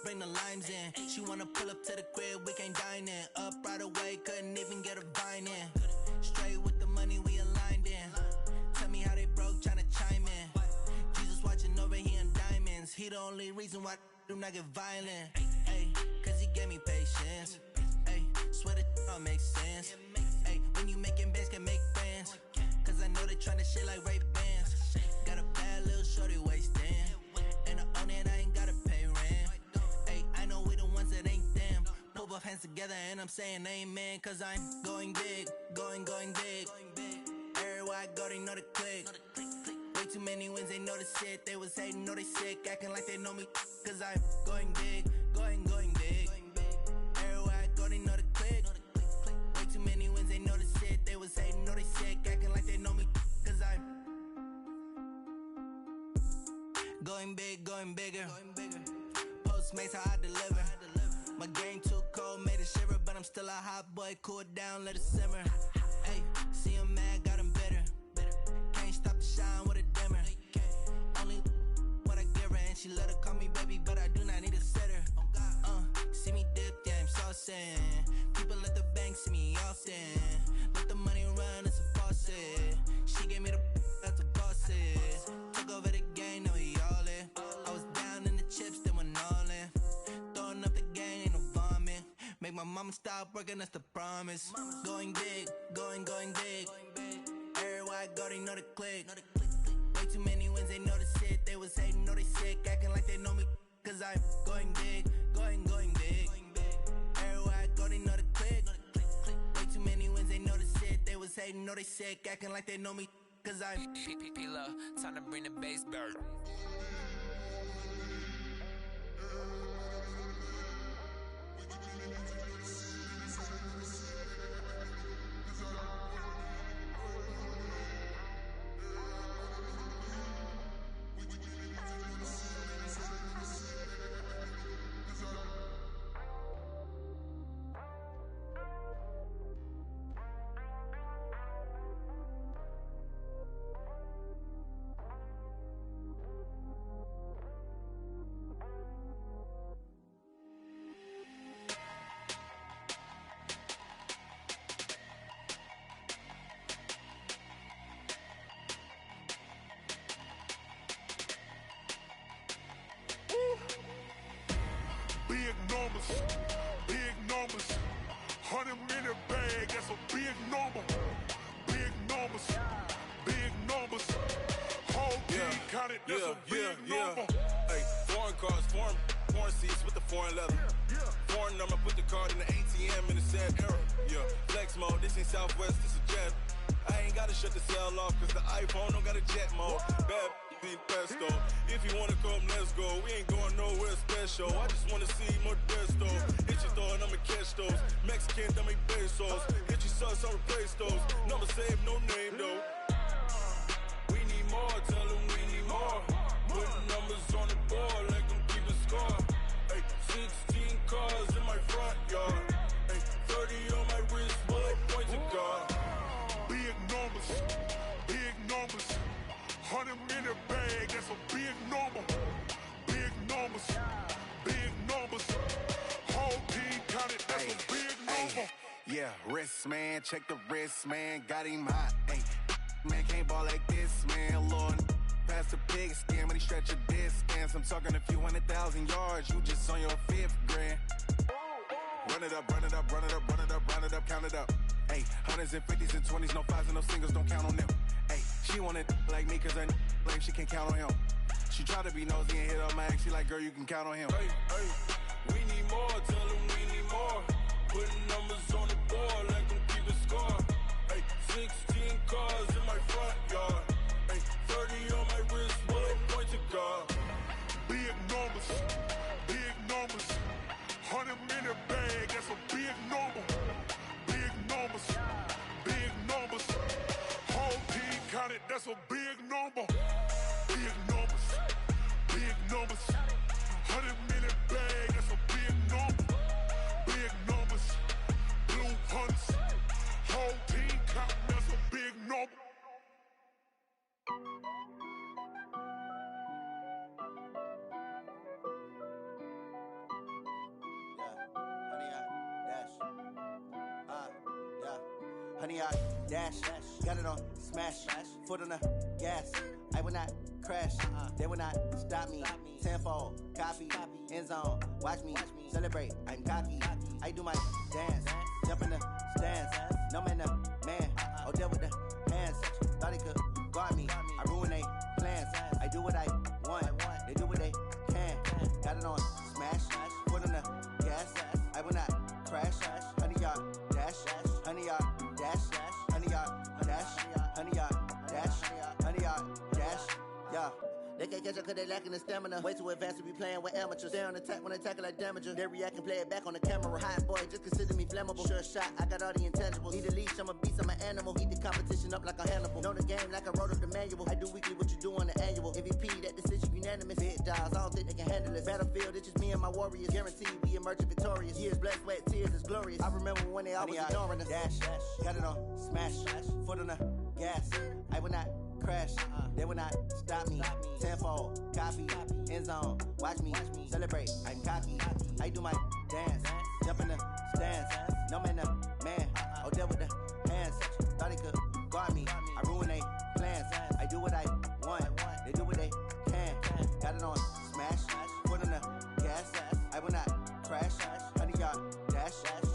bring the limes in. She wanna pull up to the crib, we can't dine in. Up right away, couldn't even get a vine in. Straight with the money we aligned in. Tell me how they broke, tryna chime in. Jesus watching over here in diamonds. He the only reason why I do not get violent. Ay, cause he gave me patience. Ay, swear that all makes sense. Ay, when you making bands, can make friends. Cause I know they tryna shit like Ray-Bans. Got a bad little shorty wasting. And I own it, I ain't gotta pay rent. Ay, I know we the ones that ain't them. Pull both hands together and I'm saying amen. Cause I'm going big, going big. Everywhere I go, they know the click. Way too many wins, they know the shit. They was hating, know they sick, acting like they know me. Cause I'm going big, going big. Everywhere I go, they know the click. Way too many wins, they know the shit. They was hating, know they sick, acting like they know me. Cause I'm going big, going bigger. Postmates, how I deliver. My game too cold, made it shiver. But I'm still a hot boy, cool it down, let it simmer. Hey, see him mad, got him bitter. Can't stop the shine with a dimmer. Only what I give her, and she let her call me baby, but I do not need a sitter. See me dip, yeah, I'm saucing. People at the bank see me often. Let the money run, it's a faucet. She gave me the that's a bosses. Took over the game, now we all in. I was down in the chips, then went all in. Throwing up the game, ain't no vomit. Make my mama stop working, that's the promise. Going big, going big. Everywhere I go, they know the click. Way too many wins, they know the shit. They was hating, know they sick, acting like they know me. Cause I'm going big, going big. Everywhere I go, they know the click. Way too many wins, they know the shit. They was hating, know they sick, acting like they know me. Cause I'm time to bring the bass bird. Big numbers, 100 minute bag, that's a big number. Big numbers, whole team counted, that's a big number. Hey, foreign cars, foreign seats with the foreign leather. Foreign number, put the card in the ATM in the sad era. Yeah, flex mode, this ain't Southwest, this a jet. I ain't gotta shut the cell off, cause the iPhone don't got a jet mode. Bad being pesto. If you wanna come, let's go. We ain't going nowhere special. I just wanna see Modesto. Hit your thought, I'ma catch those. Mexican, dummy pesos. Hit your sus, I'll replace those. Number saved, no name though. We need more, tell them we need more. Putting numbers on the board like I'm keeping score. Hey, 16 cars in my front yard. Hey, 30 on my wrist, bullet point to God. Big numbers, 100 minute bag, that's a big number. Big numbers, whole team counted, that's a big number. Yeah, wrist man, check the wrist man, got him hot. Ay, man can't ball like this, man. Lord, past the pig skin, but he stretch a distance. I'm talking a few 100,000 yards, you just on your 5th grand. Run it up, count it up. Ay, hundreds and 50s and 20s, no 5s and no singles, don't count on them. Ay, she want it like me, cause her like she can count on him. She try to be nosy and hit up my ex, she like, girl, you can count on him. Hey, we need more, tell them we need more. Putting numbers on the board like I'm keeping score. Hey, 16 cars in my front yard. Hey, 30 on my wrist, bullet point to God. Big numbers, 100 minute bag, that's a big number. Big numbers, whole team counted, that's a big number. Big numbers, 100 minute bag, that's a big number. Big numbers, blue hunts, whole team counting, that's a big number. 100-yard dash. Got it on smash. Foot on the gas. I will not crash. They will not stop me. Tenfold, copy, end zone. Watch me celebrate. I'm cocky. I do my dance. Jump in the stands. No man, the man. Odell with the hands. Thought he could guard me. I ruin they plans. I do what I want. They do what they can. Got it on smash. Foot on the gas. I will not crash. 100-yard dash. 100-yard dash. 100-yard dash. 100-yard dash. 100-yard dash. Yeah. They can't catch up cause they lacking the stamina. Way too advanced to be playing with amateurs. Stay on attack when they tackle like damager. They react and play it back on the camera. Hot boy, just consider me flammable. Sure shot, I got all the intangibles. Need a leash, I'm a beast, I'm an animal. Heat the competition up like a Hannibal. Know the game like I wrote up the manual. I do weekly what you do on the annual. MVP, that decision unanimous. Big dogs, I don't think they can handle it. Battlefield, it's just me and my warriors. Guaranteed we emerge victorious. Years, blood, sweat, tears, it's glorious. I remember when they always ignoring us. Dash, got it on smash. Foot on the gas. I will not crash. They will not stop me. Tenfold, copy, end zone. Watch me celebrate. I'm cocky. I do my dance. Jump in the stands. No man, the man. Odell with the hands. Thought he could guard me. I ruin they plans. I do what I want. They do what they can. Got it on smash. Foot on the gas. I will not crash. 100-yard dash.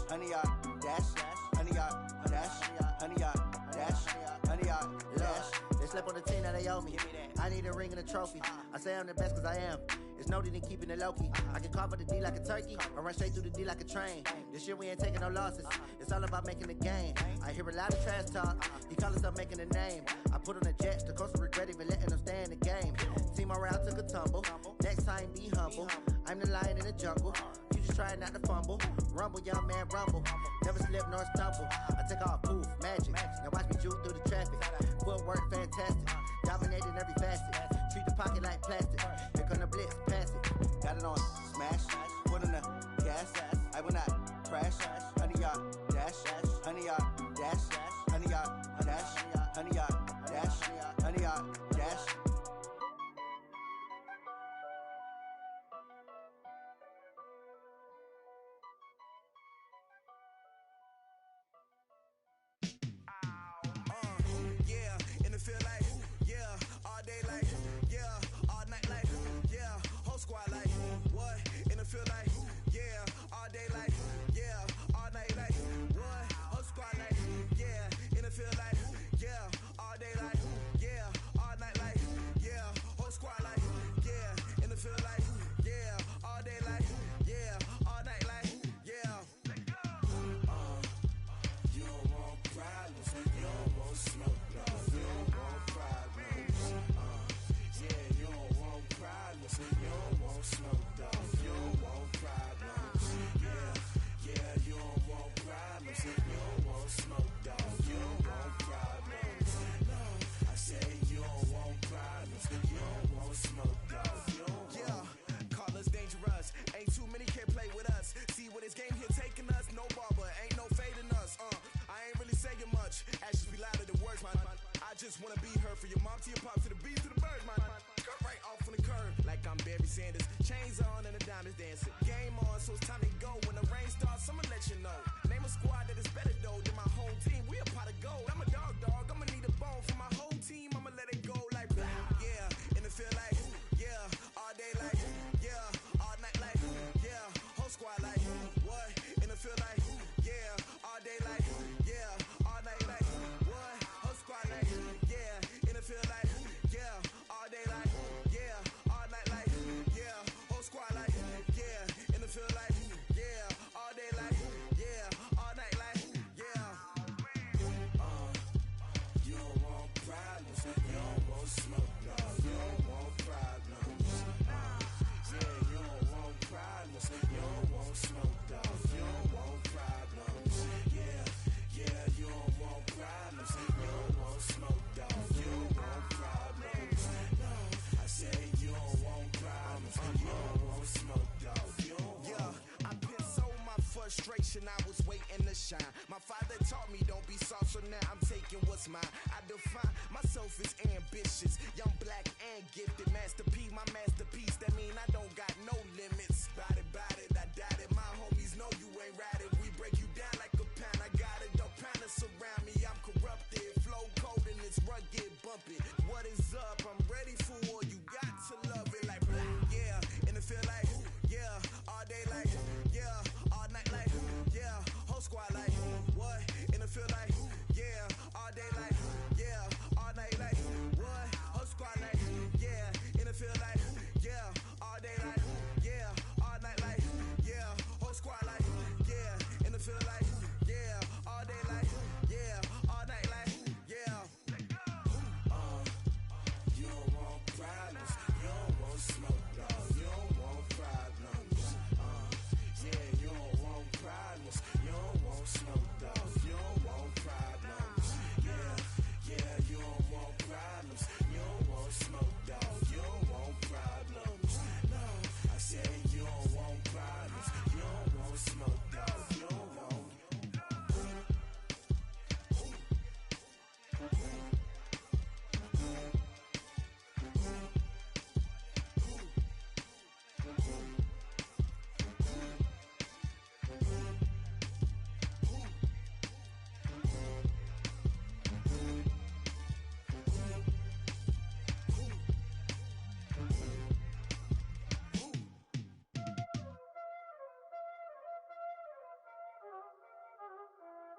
100-yard dash. 100-yard dash. 100-yard dash. 100-yard dash. They slept on the team that they owe me. I need a ring and a trophy. I say I'm the best cause I am. It's noted in keeping it low-key. I can carve up the D like a turkey or run straight through the D like a train. This year we ain't taking no losses. It's all about making the game. I hear a lot of trash talk. He call us up making a name. I put on the Jets. The coach will regret even letting them stay in the game. Team around took a tumble. Next time be humble. I'm the lion in the jungle. You just try not to fumble. Rumble, young man, rumble. Never slip nor stumble. I take off, poof, magic. Now watch me juke through the traffic. Footwork fantastic. Dominating every facet. Treat the pocket like plastic. Here come the blitz, pass it. Got it on smash. Foot on the gas. I will not crash. 100-yard dash. 100-yard dash. 100-yard dash. 100-yard dash. 100-yard dash. Feel like, yeah, all day like, yeah, all night like, yeah, whole squad like, what? And it feel like, yeah, all day like, yeah, all night like, what? Whole squad like, yeah, and it feel like, yeah, all day like, yeah, all night like, yeah, whole squad like, yeah, and it feel like, yeah, all day like, yeah, all night like, yeah. You don't want problems, you don't want smoke, no. You don't want smoke, dog. You don't want problems. Yeah, you don't want problems. You don't want smoke, dog. You don't want problems. No, I say you don't want problems. You don't want smoke, dog. Yeah, call us dangerous. Ain't too many can play with us. See what this game here taking us? No barber, ain't no fading us. I ain't really saying much. Actions be louder than words, man. I just wanna be heard for your mom to your pop to the beat to the birds, man. Cut right off on the curb like I'm Barry Sanders. Chains on and the diamonds dancing. Game on, so it's time to go. When the rain starts, I'ma let you know. Name a squad that is better though than my whole team. We a pot of gold. I'm a dog. I'ma need a bone for my whole team. I'ma let it go like blah. Yeah, and it feel like yeah, all day like yeah, all night like yeah, whole squad like what? And it feel like yeah, all day like yeah, all night like what? Whole squad like yeah, and it feel like yeah, all day like yeah, all night like yeah, whole squad like yeah, and it feel like yeah, all day like yeah, all night like yeah. You don't want problems, you don't want smoke, no. You don't want problems. Yeah, you don't want problems, you don't want smoke, dog. You don't want problems. Yeah, you don't want problems, you don't want smoke, dog. You don't want problems. No, I say you don't want problems, you don't want smoke, dog. You don't want. Yeah, I pissed so my frustration, I was waiting to shine. My father taught me don't be soft, so now I'm taking what's mine. I define myself as ambitious, young, black, and gifted. Master P, my masterpiece, that mean I don't got no limits. Bout it, I doubt it. My homies know you ain't ratted. We break you down like a pound. I got it, don't pound to surround me.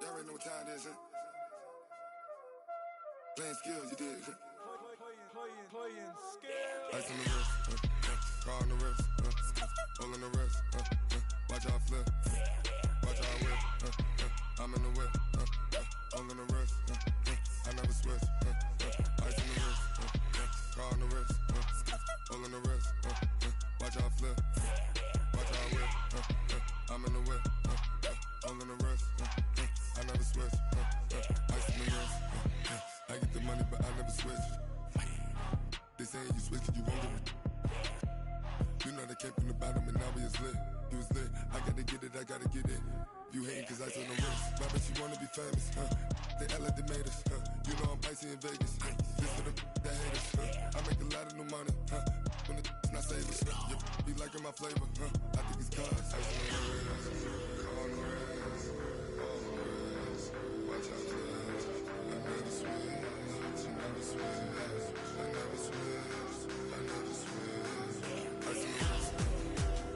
Y'all already know what time it is, huh? Playing skills, you did. Playing skills. Ice on the wrist, car on the wrist, hole in the wrist, watch how I flip, watch how I whip, I'm in the whip, hole in the wrist, I never switch, ice on the wrist, car on the wrist, hole in the wrist, watch how I flip, watch how I whip, I'm in the whip, hole in the wrist, I never switch, ice on the wrist, I get the money but I never switch. They saying you switch and you won't get it. You know they came from the bottom and now we is lit. You was lit, I gotta get it, I gotta get it. You hating cause ice on the wrist. Why bet you wanna be famous, They act like they made us, You know I'm icy in Vegas, This for the that hate us, I make a lot of new money, When the not save us, You be liking my flavor, I think it's cause ice on the wrist, on the wrist, on the wrist. Watch out, cuz I never switch, I never switch. I never switch, I never switch. Ice in the wrist,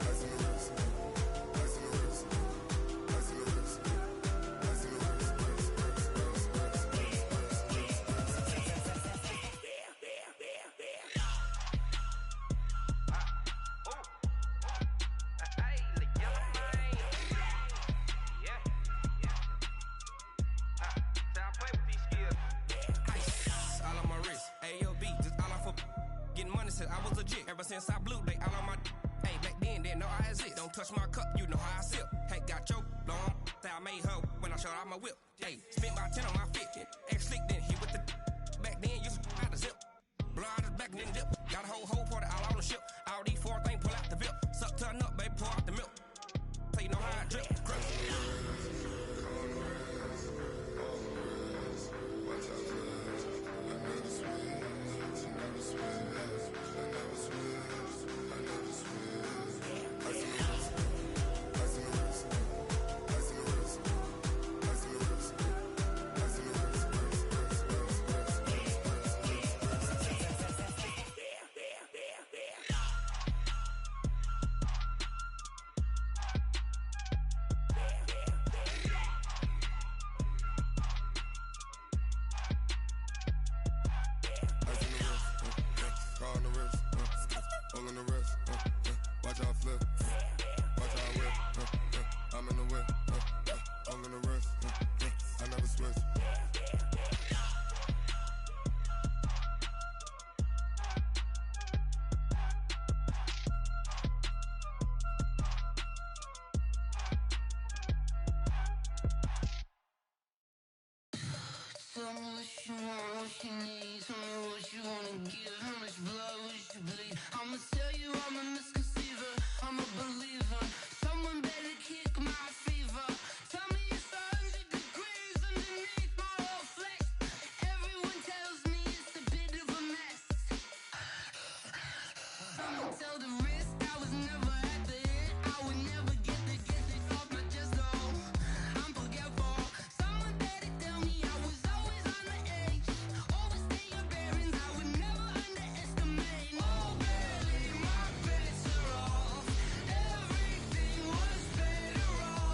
ice in the wrist, ice in the wrist, ice in the wrist, ice in the wrist, I was legit ever since I blew they all on my hey back then didn't know I exist. Don't touch my cup, you know how I sip. Hey, got your long that I made her when I showed out my whip. Hey, spent my 10 on my fit. Ex slick then hit with the back then used to out the zip. Blow out his back and then dip. Got a whole party all on the ship. All these four things pull out the VIP. Suck turn up, baby, pour out the milk. So you know how I drip. Grip. Tell me what you want, what you need. Tell me what you wanna give. How much blood would you bleed? I'ma tell you I'm a misconceiver. I'm a believer. Someone better kick my fever. Tell me it's 100 degrees underneath my whole flesh. Everyone tells me it's a bit of a mess. Someone tell the risk I was never at the end. I would never get the off my chest though. I'm forgetful. Someone better tell me I was always on the edge. Overstay your bearings, I would never underestimate. Oh baby, my bets are off. Everything was better off.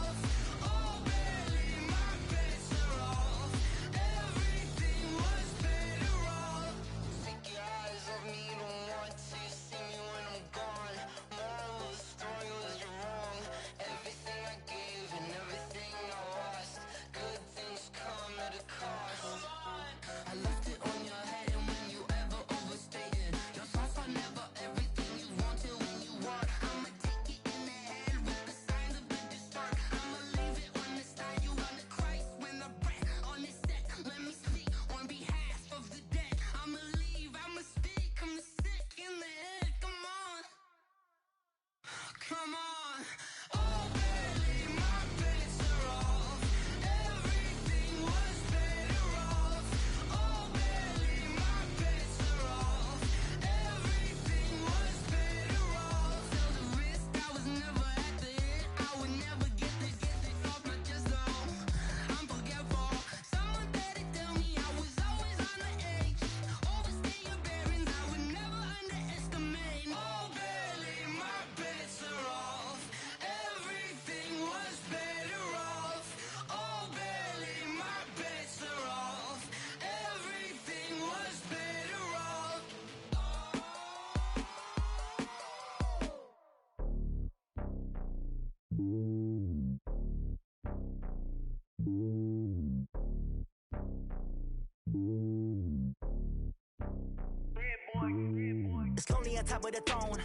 It's lonely on top of the throne.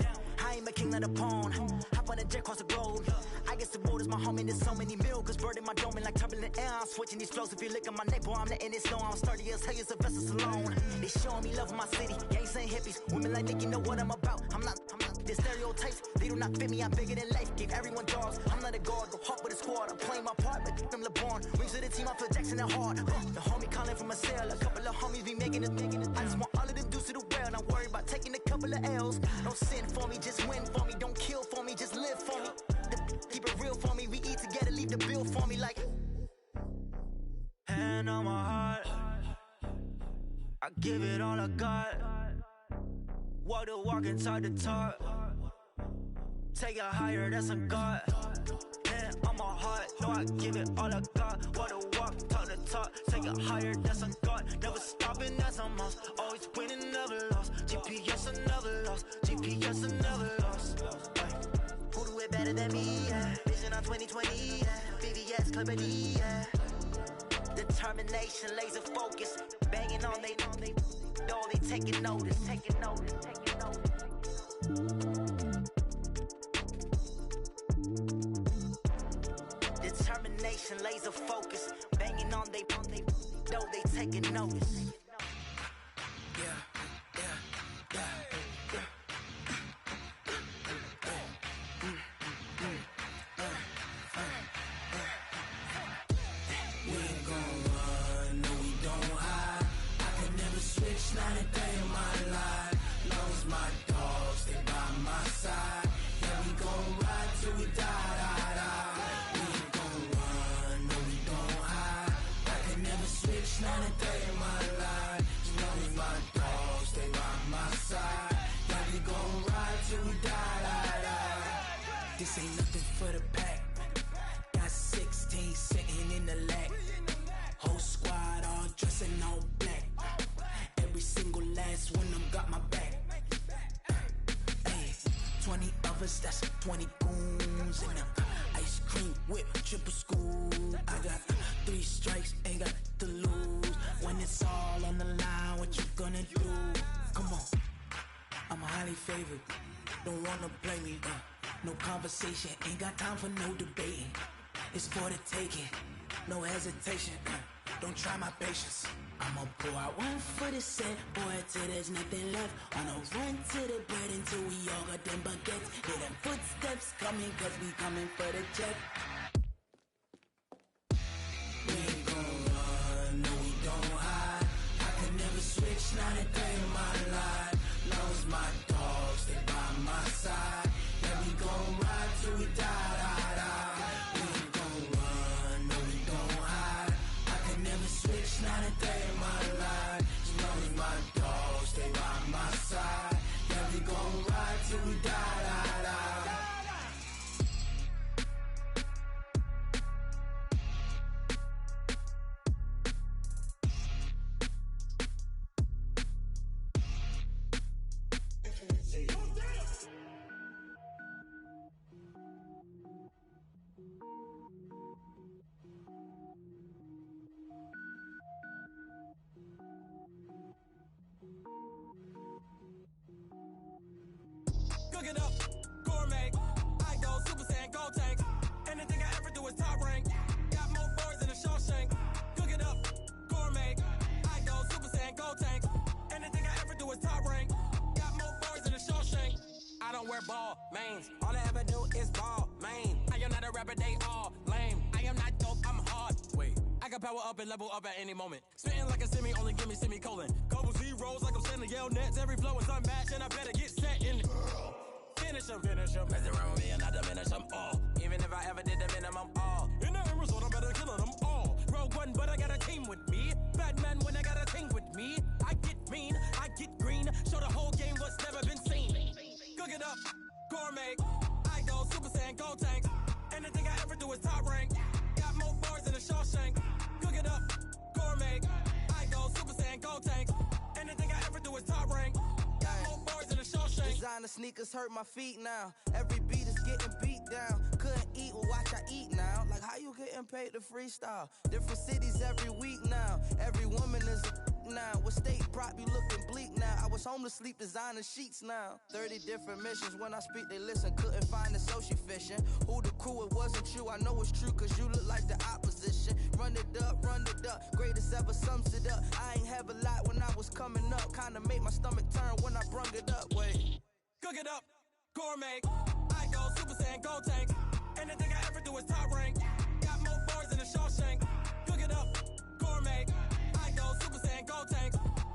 I ain't a king of the pawn. Hop on a jet across the globe. I guess the road is my home and there's so many milk. Bird in my dome and like turbulent air. I'm switching these flows. If you look at my neck, boy, I'm letting it slow. I'm sturdy as hell as a vessel alone. They showing me love in my city. Gangs and hippies. Women like Nick, you know what I'm about. I'm not the stereotypes. They do not fit me. I'm bigger than life. Give everyone dogs. I'm not a guard. Go hard with a squad. I'm playing my part, but I'm LeBron. Rings of the team. I feel Jackson and hard. The homie calling from a cell. A couple of homies be making it. I just want all of them dudes to the well. Not worry about taking a couple of L's. Don't sin for me, just win for me. Don't kill for me, just live for me. Keep it real for me. We eat together, leave the bill for me like. Hand on my heart, I give it all I got. Walk the walk and talk the talk. Take it higher, that's a God. Hand on my heart, no, I give it all I got. Walk the walk, talk the talk. Take it higher, that's a God. Never stopping, that's a must. Always winning, never lost. GPS, I never lost. GPS, I never lost. Who do it better than me? Yeah. Vision on 2020. Yeah. VVS, Clippity. Yeah. Determination, laser focus. Banging on they door, they taking notice. Taking notice, taking notice. Determination, laser focus. Banging on they door, they taking notice. Not a day in my life. Lost my dogs, they by my side. Yeah, we gon' ride till we die. We ain't gon' run, no, we don't hide. I can never switch, not a day in my life. Lost my dogs, they by my side. Yeah, we gon' ride till we die. This ain't nothing for the pack. Got 16 sitting in the lag. Whole squad all dressing all black. Every single last one of them got my back. Hey, 20 of us, that's 20 goons. And ice cream whip, triple school. I got 3 strikes, ain't got to lose. When it's all on the line, what you gonna do? Come on, I'm highly favored. Don't wanna blame me, no conversation. Ain't got time for no debating. It's for the taking, no hesitation. Don't try my patience. I'ma pour out one for the set, boy, till there's nothing left. On a run to the bread until we all got them baguettes. Hear them footsteps coming, cause we coming for the check. We ain't gon' run, no, we don't hide. I can never switch, not a day in my life. Lost my dogs, they by my side. Yeah, we gon' ride till we die. We ain't gon' run, no, we don't hide. I can never switch, not a day in my life. As long as my dogs stay by my side. Yeah, we gon' ride till we die. Cook it up, gourmet. I go Super Saiyan, gold tank. Anything I ever do is top rank. Got more boys in the Shawshank. Cook it up, gourmet. I go Super Saiyan, gold tank. Anything I ever do is top rank. Got more boys in the Shawshank. I don't wear ball mains. All I ever do is ball main. I am not a rapper, they all lame. I am not dope, I'm hard. Wait, I can power up and level up at any moment. Spitting like a semi, only give me semicolon. Couple zeros like I'm sending yell nets. Every flow is unmatched and I better get set in. Finish them. Mess around with me and I diminish them all. Even if I ever did the minimum all. In the end result, I better kill them all. Rogue One, but I got a team with me. Batman when I got a team with me. I get mean, I get green. Show the whole game what's never been seen. Cook it up, gourmet. I go Super Saiyan, gold tank. Anything I ever do is top rank. Got more boys in the Shawshank. Cook it up, gourmet. I go Super Saiyan, gold tank. Anything I ever do is top rank. Got more boys in the Shawshank. Designer sneakers hurt my feet now. Every beat is getting beat down. Couldn't eat, well watch I eat now. Like how you getting paid to freestyle? Different cities every week now. Every woman is a now. What state prop you looking bleak now? I was home to sleep designing sheets now. 30 different missions. When I speak they listen. Couldn't find it so she fishing. Who the crew, it wasn't you. I know it's true cause you look like the opposition. Run it up, greatest ever sums it up. I ain't have a lot when I was coming up. Kinda made my stomach turn when I brung it up. Wait, cook it up, gourmet. I go Super Saiyan, go tank. Anything I ever do is top rank. Got more bars than a Shawshank. Cook it up, gourmet. I go Super Saiyan, go tank.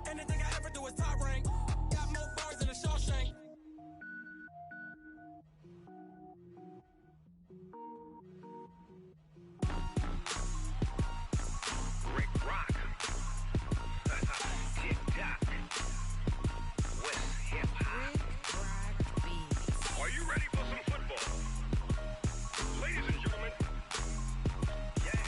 Anything I ever do is top rank. Got more bars than a Shawshank. Rick Rock. Tick-tock. West hip-hop. Are you ready for some football? Ladies and gentlemen. Yeah.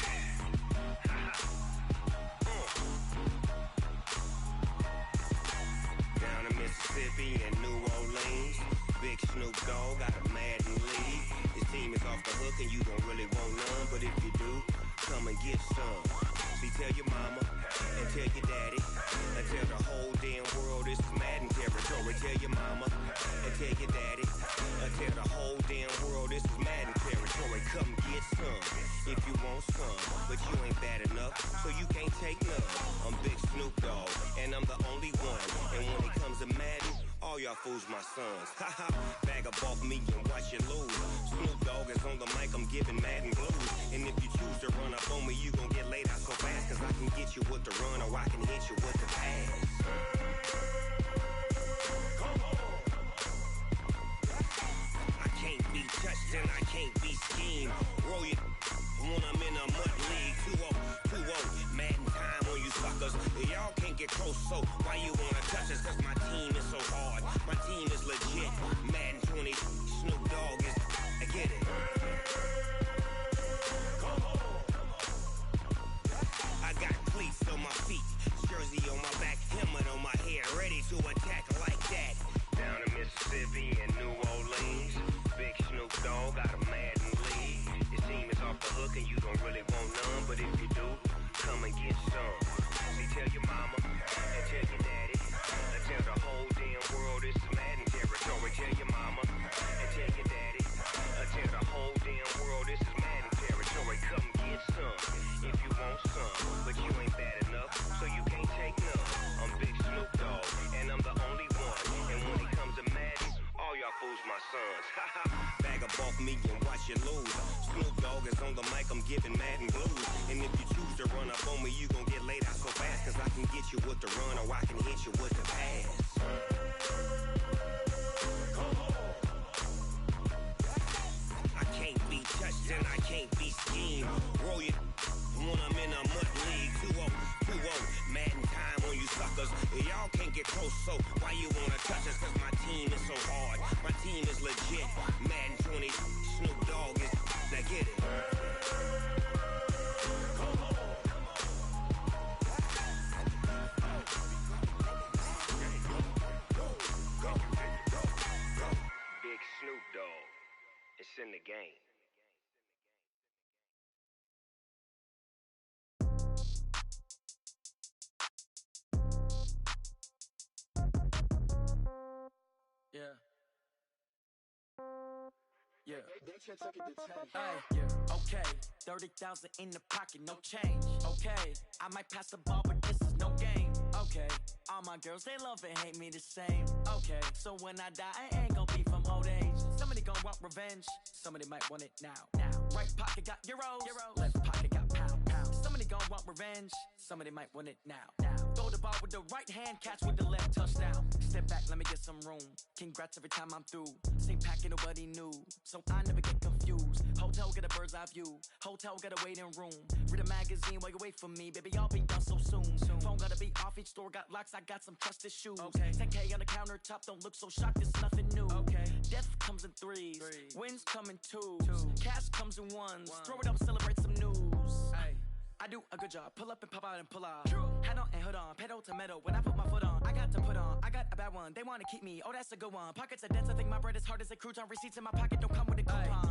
Down in Mississippi and New Orleans, Big Snoop Dogg got a Madden league. His team is off the hook and you don't really want none, but if you do, come and get some. See, tell your mama and tell your daddy and tell the whole damn world this is Madden territory. Tell your mama and tell your daddy and tell the whole damn world this is Madden territory. Come get some if you want some, but you ain't bad enough, so you can't take none. I'm Big Snoop Dogg and I'm the only one. And when it comes to Madden, all y'all fools my sons. Haha, bag up off me and watch you lose. Snoop Dogg is on the mic, I'm giving Madden blues. And if you choose to run up on me, you gon' get laid out so fast. Cause I can get you with the run or I can hit you with the pass. Come on. I can't be touched and I can't be schemed. Roll you when I'm in a mud league. 2-0, Madden time on you suckers. Y'all can't get close, so why you wanna touch us? Cause my team is so hard. My team is legit. Madden 20, Snoop Dogg is, I get it. Come on. I got cleats on my feet, jersey on my back, helmet on my hair, ready to attack like that. Down in Mississippi and New Orleans, Big Snoop Dogg got a Madden league. Your team is off the hook and you don't really want none, but if you do, come and get some. See, tell your mama and tell your daddy and tell the whole damn world this is Madden territory. Tell your mama and tell your daddy and tell the whole damn world this is Madden territory. Come get some if you want some, but you ain't bad enough, so you can't take none. I'm Big Snoop Dogg and I'm the only one. And when it comes to Madden, all y'all fools my sons. Bag up off me and watch you lose. Snoop Dogg is on the mic, I'm giving Madden blues. And if you choose to run up on me, you gon' get laid out so fast. Cause I can get you with the run or I can hit you with the pass. Come on. I can't be touched and I can't be schemed. Roll you when I'm in a mud league. 2-0, Madden time on you suckers. Y'all can't get close, so why you wanna touch us? Cause my team is so hard. My team is legit. Madden 20, Snoop Dogg is, now get it. Come on. Big Snoop Dogg, it's in the game. Yeah. Yeah. Hey, yeah. Okay. 30,000 in the pocket, no change. Okay. I might pass the ball, but this is no game. Okay. All my girls, they love and hate me the same. Okay. So when I die, I ain't gon' be from old age. Somebody gon' want revenge. Somebody might want it now. Right pocket got euros. Left pocket got pound. Somebody gon' want revenge. Somebody might want it now. Throw the ball with the right hand, catch with the left, touchdown. Step back, let me get some room. Congrats every time I'm through. Same packet, nobody knew, so I never get confused. Hotel get a bird's eye view. Hotel get a waiting room. Read a magazine while you wait for me, baby. I'll be done so soon. Phone gotta be off, each store got locks. I got some trusted shoes. 10K on the countertop, don't look so shocked. It's nothing new. Death comes in threes. Wins come in twos. Cash comes in ones. Throw it up, celebrate some news. I do a good job. Pull up and pop out and pull out. Hat on and hood on. Pedal to metal. When I put my foot on, I got to put on. I got a bad one. They want to keep me. Oh, that's a good one. Pockets are dense. I think my bread is hard as a crouton. Receipts in my pocket don't come with a coupon.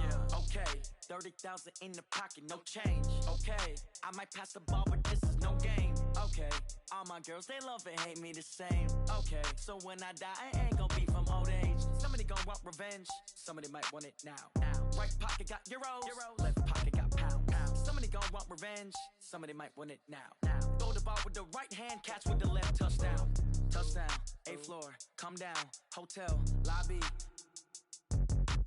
Okay, 30,000 in the pocket, no change. Okay, I might pass the ball, but this is no game. Okay, all my girls, they love and hate me the same. Okay, so when I die, I ain't gon' be from old age. Somebody gon' want revenge, somebody might want it now. Right pocket got euros, left pocket got pound. Somebody gon' want revenge, somebody might want it now. Throw the ball with the right hand, catch with the left, touchdown. Touchdown, 8th floor, come down, hotel, lobby.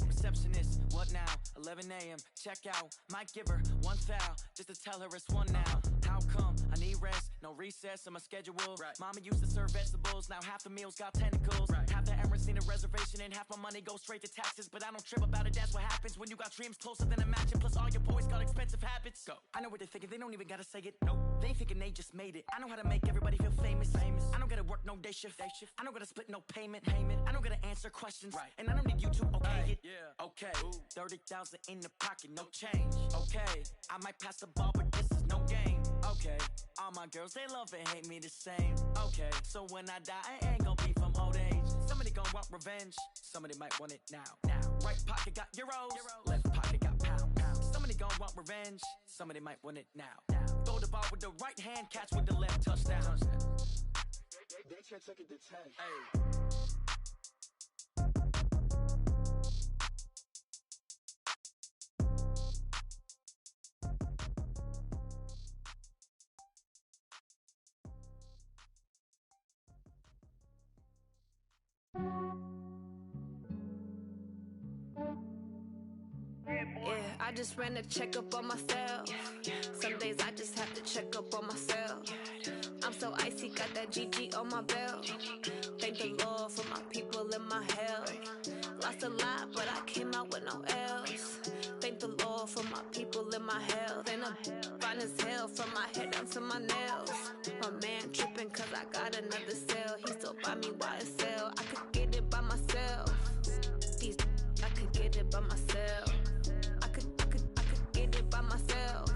Receptionist, what now? 11 a.m. Check out. Might give her one foul just to tell her it's one now. How come? I need rest, no recess in my schedule. Right. Mama used to serve vegetables, now half the meals got tentacles. Right. Half the Emirates need a reservation and half my money goes straight to taxes. But I don't trip about it, that's what happens when you got dreams closer than a matching. Plus all your boys got expensive habits. Go. I know what they're thinking, they don't even gotta say it. Nope. They thinking they just made it. I know how to make everybody feel famous. I don't gotta work no day shift. I don't gotta split no payment. I don't gotta answer questions. Right. And I don't need you to okay it. Yeah. Okay. 30,000 in the pocket, no change. Okay, I might pass the ball, but this is no game. Okay, all my girls, they love and hate me the same. Okay, so when I die, I ain't gon' be from old age. Somebody gon' want revenge, somebody might want it now. Right pocket got euros, left pocket got pound. Somebody gon' want revenge, somebody might want it now. Throw the ball with the right hand, catch with the left, touchdown. They can't take it to 10. Hey. Yeah, I just ran a checkup on myself. Some days I just have to check up on myself. I'm so icy, got that GG on my belt. Thank the Lord for my people in my health. Lost a lot, but I came out with no L's. Thank the Lord for my people in my health. And I'm fine as hell from my head down to my nails. My man tripping cause I got another cell. He still buy me YSL. I could get it by myself. I could get it by myself. I could get it by myself.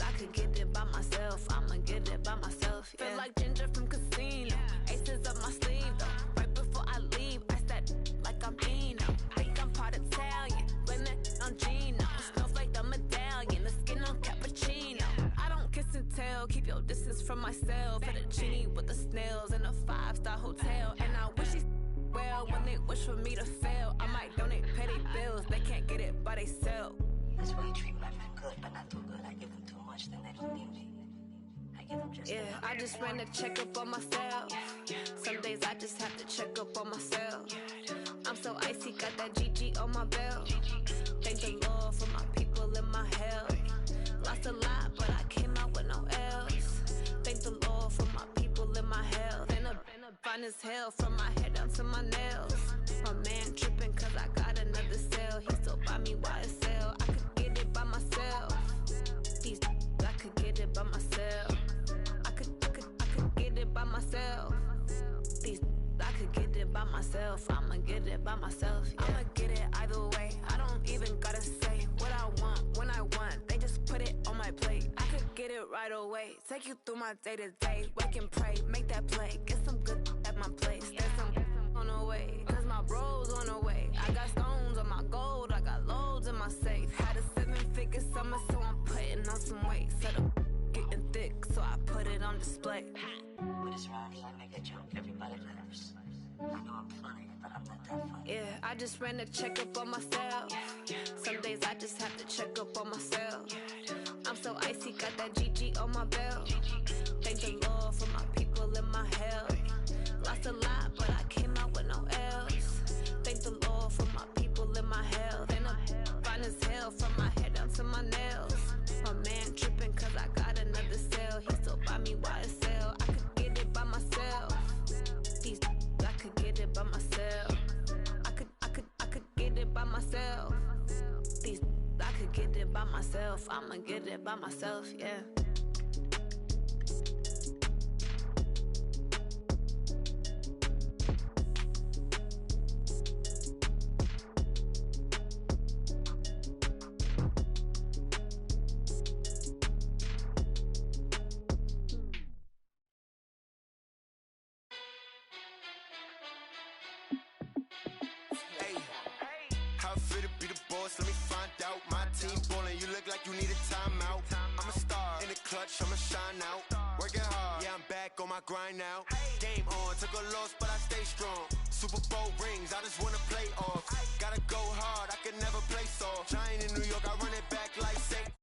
I could get it by myself. I'ma get it by myself. Yeah. Feel like Ginger from Casino. Aces up my sleeve though. Right before I leave, I said like I'm Dino. Think I'm part Italian. Blame it on Gino. Snowflake the medallion. The skin on cappuccino. I don't kiss and tell. Keep your distance from myself. At a genie with the snails in a 5-star hotel. And I wish he well when they wish for me to fail. I might donate petty bills. They can't get it by themselves. That's why you treat my friend good, but not too good. I give them too much, then they don't need me. I give them just I just ran a checkup on myself. Some days I just have to check up on myself. I'm so icy, got that GG on my belt. Thank the Lord for my people in my health. Lost a lot, but I came out with no L's. Thank the Lord for my people in my health. And I'm fine as hell from my head down to my nails. My man tripping cause I got another cell. He still buy me YSL. I could get it by myself. I could get it by myself. I could get it by myself. I could get it by myself. I'ma get it by myself. Yeah. I'ma get it either way. I don't even gotta say what I want when I want. They just put it on my plate. I could get it right away. Take you through my day to day. Wake and pray, make that play. Get some good at my place. There's some on the way. Cause my bros on the way. I got stones on my gold. I got loads in my safe. Had a 7-figure summer, so I'm putting on some weight. Set up getting thick, so I put it on display. With his rhymes, I make a joke. Everybody laughs. I know I'm funny, but I'm not that funny. Yeah, I just ran a checkup on myself. Some days I just have to check up on myself. I'm so icy, got that GG on my belt. Thank the Lord for my people in my health. Lost a lot, but I came out with no L's. Thank the Lord for my people in my health. And I'm fine as hell from my head down to my nails. My man tripping cause I got another cell. He still buy me YSL. I could get it by myself. I could get it by myself. I could get it by myself. I could get it by myself. I'ma get it by myself, yeah. sports, let me find out. My team ballin', you look like you need a timeout. I'm a star in the clutch, I'ma shine out. Working hard, yeah, I'm back on my grind now. Game on, took a loss, but I stay strong. Super Bowl rings, I just wanna play off. Gotta go hard, I can never play soft. Giant in New York, I run it back like Saint.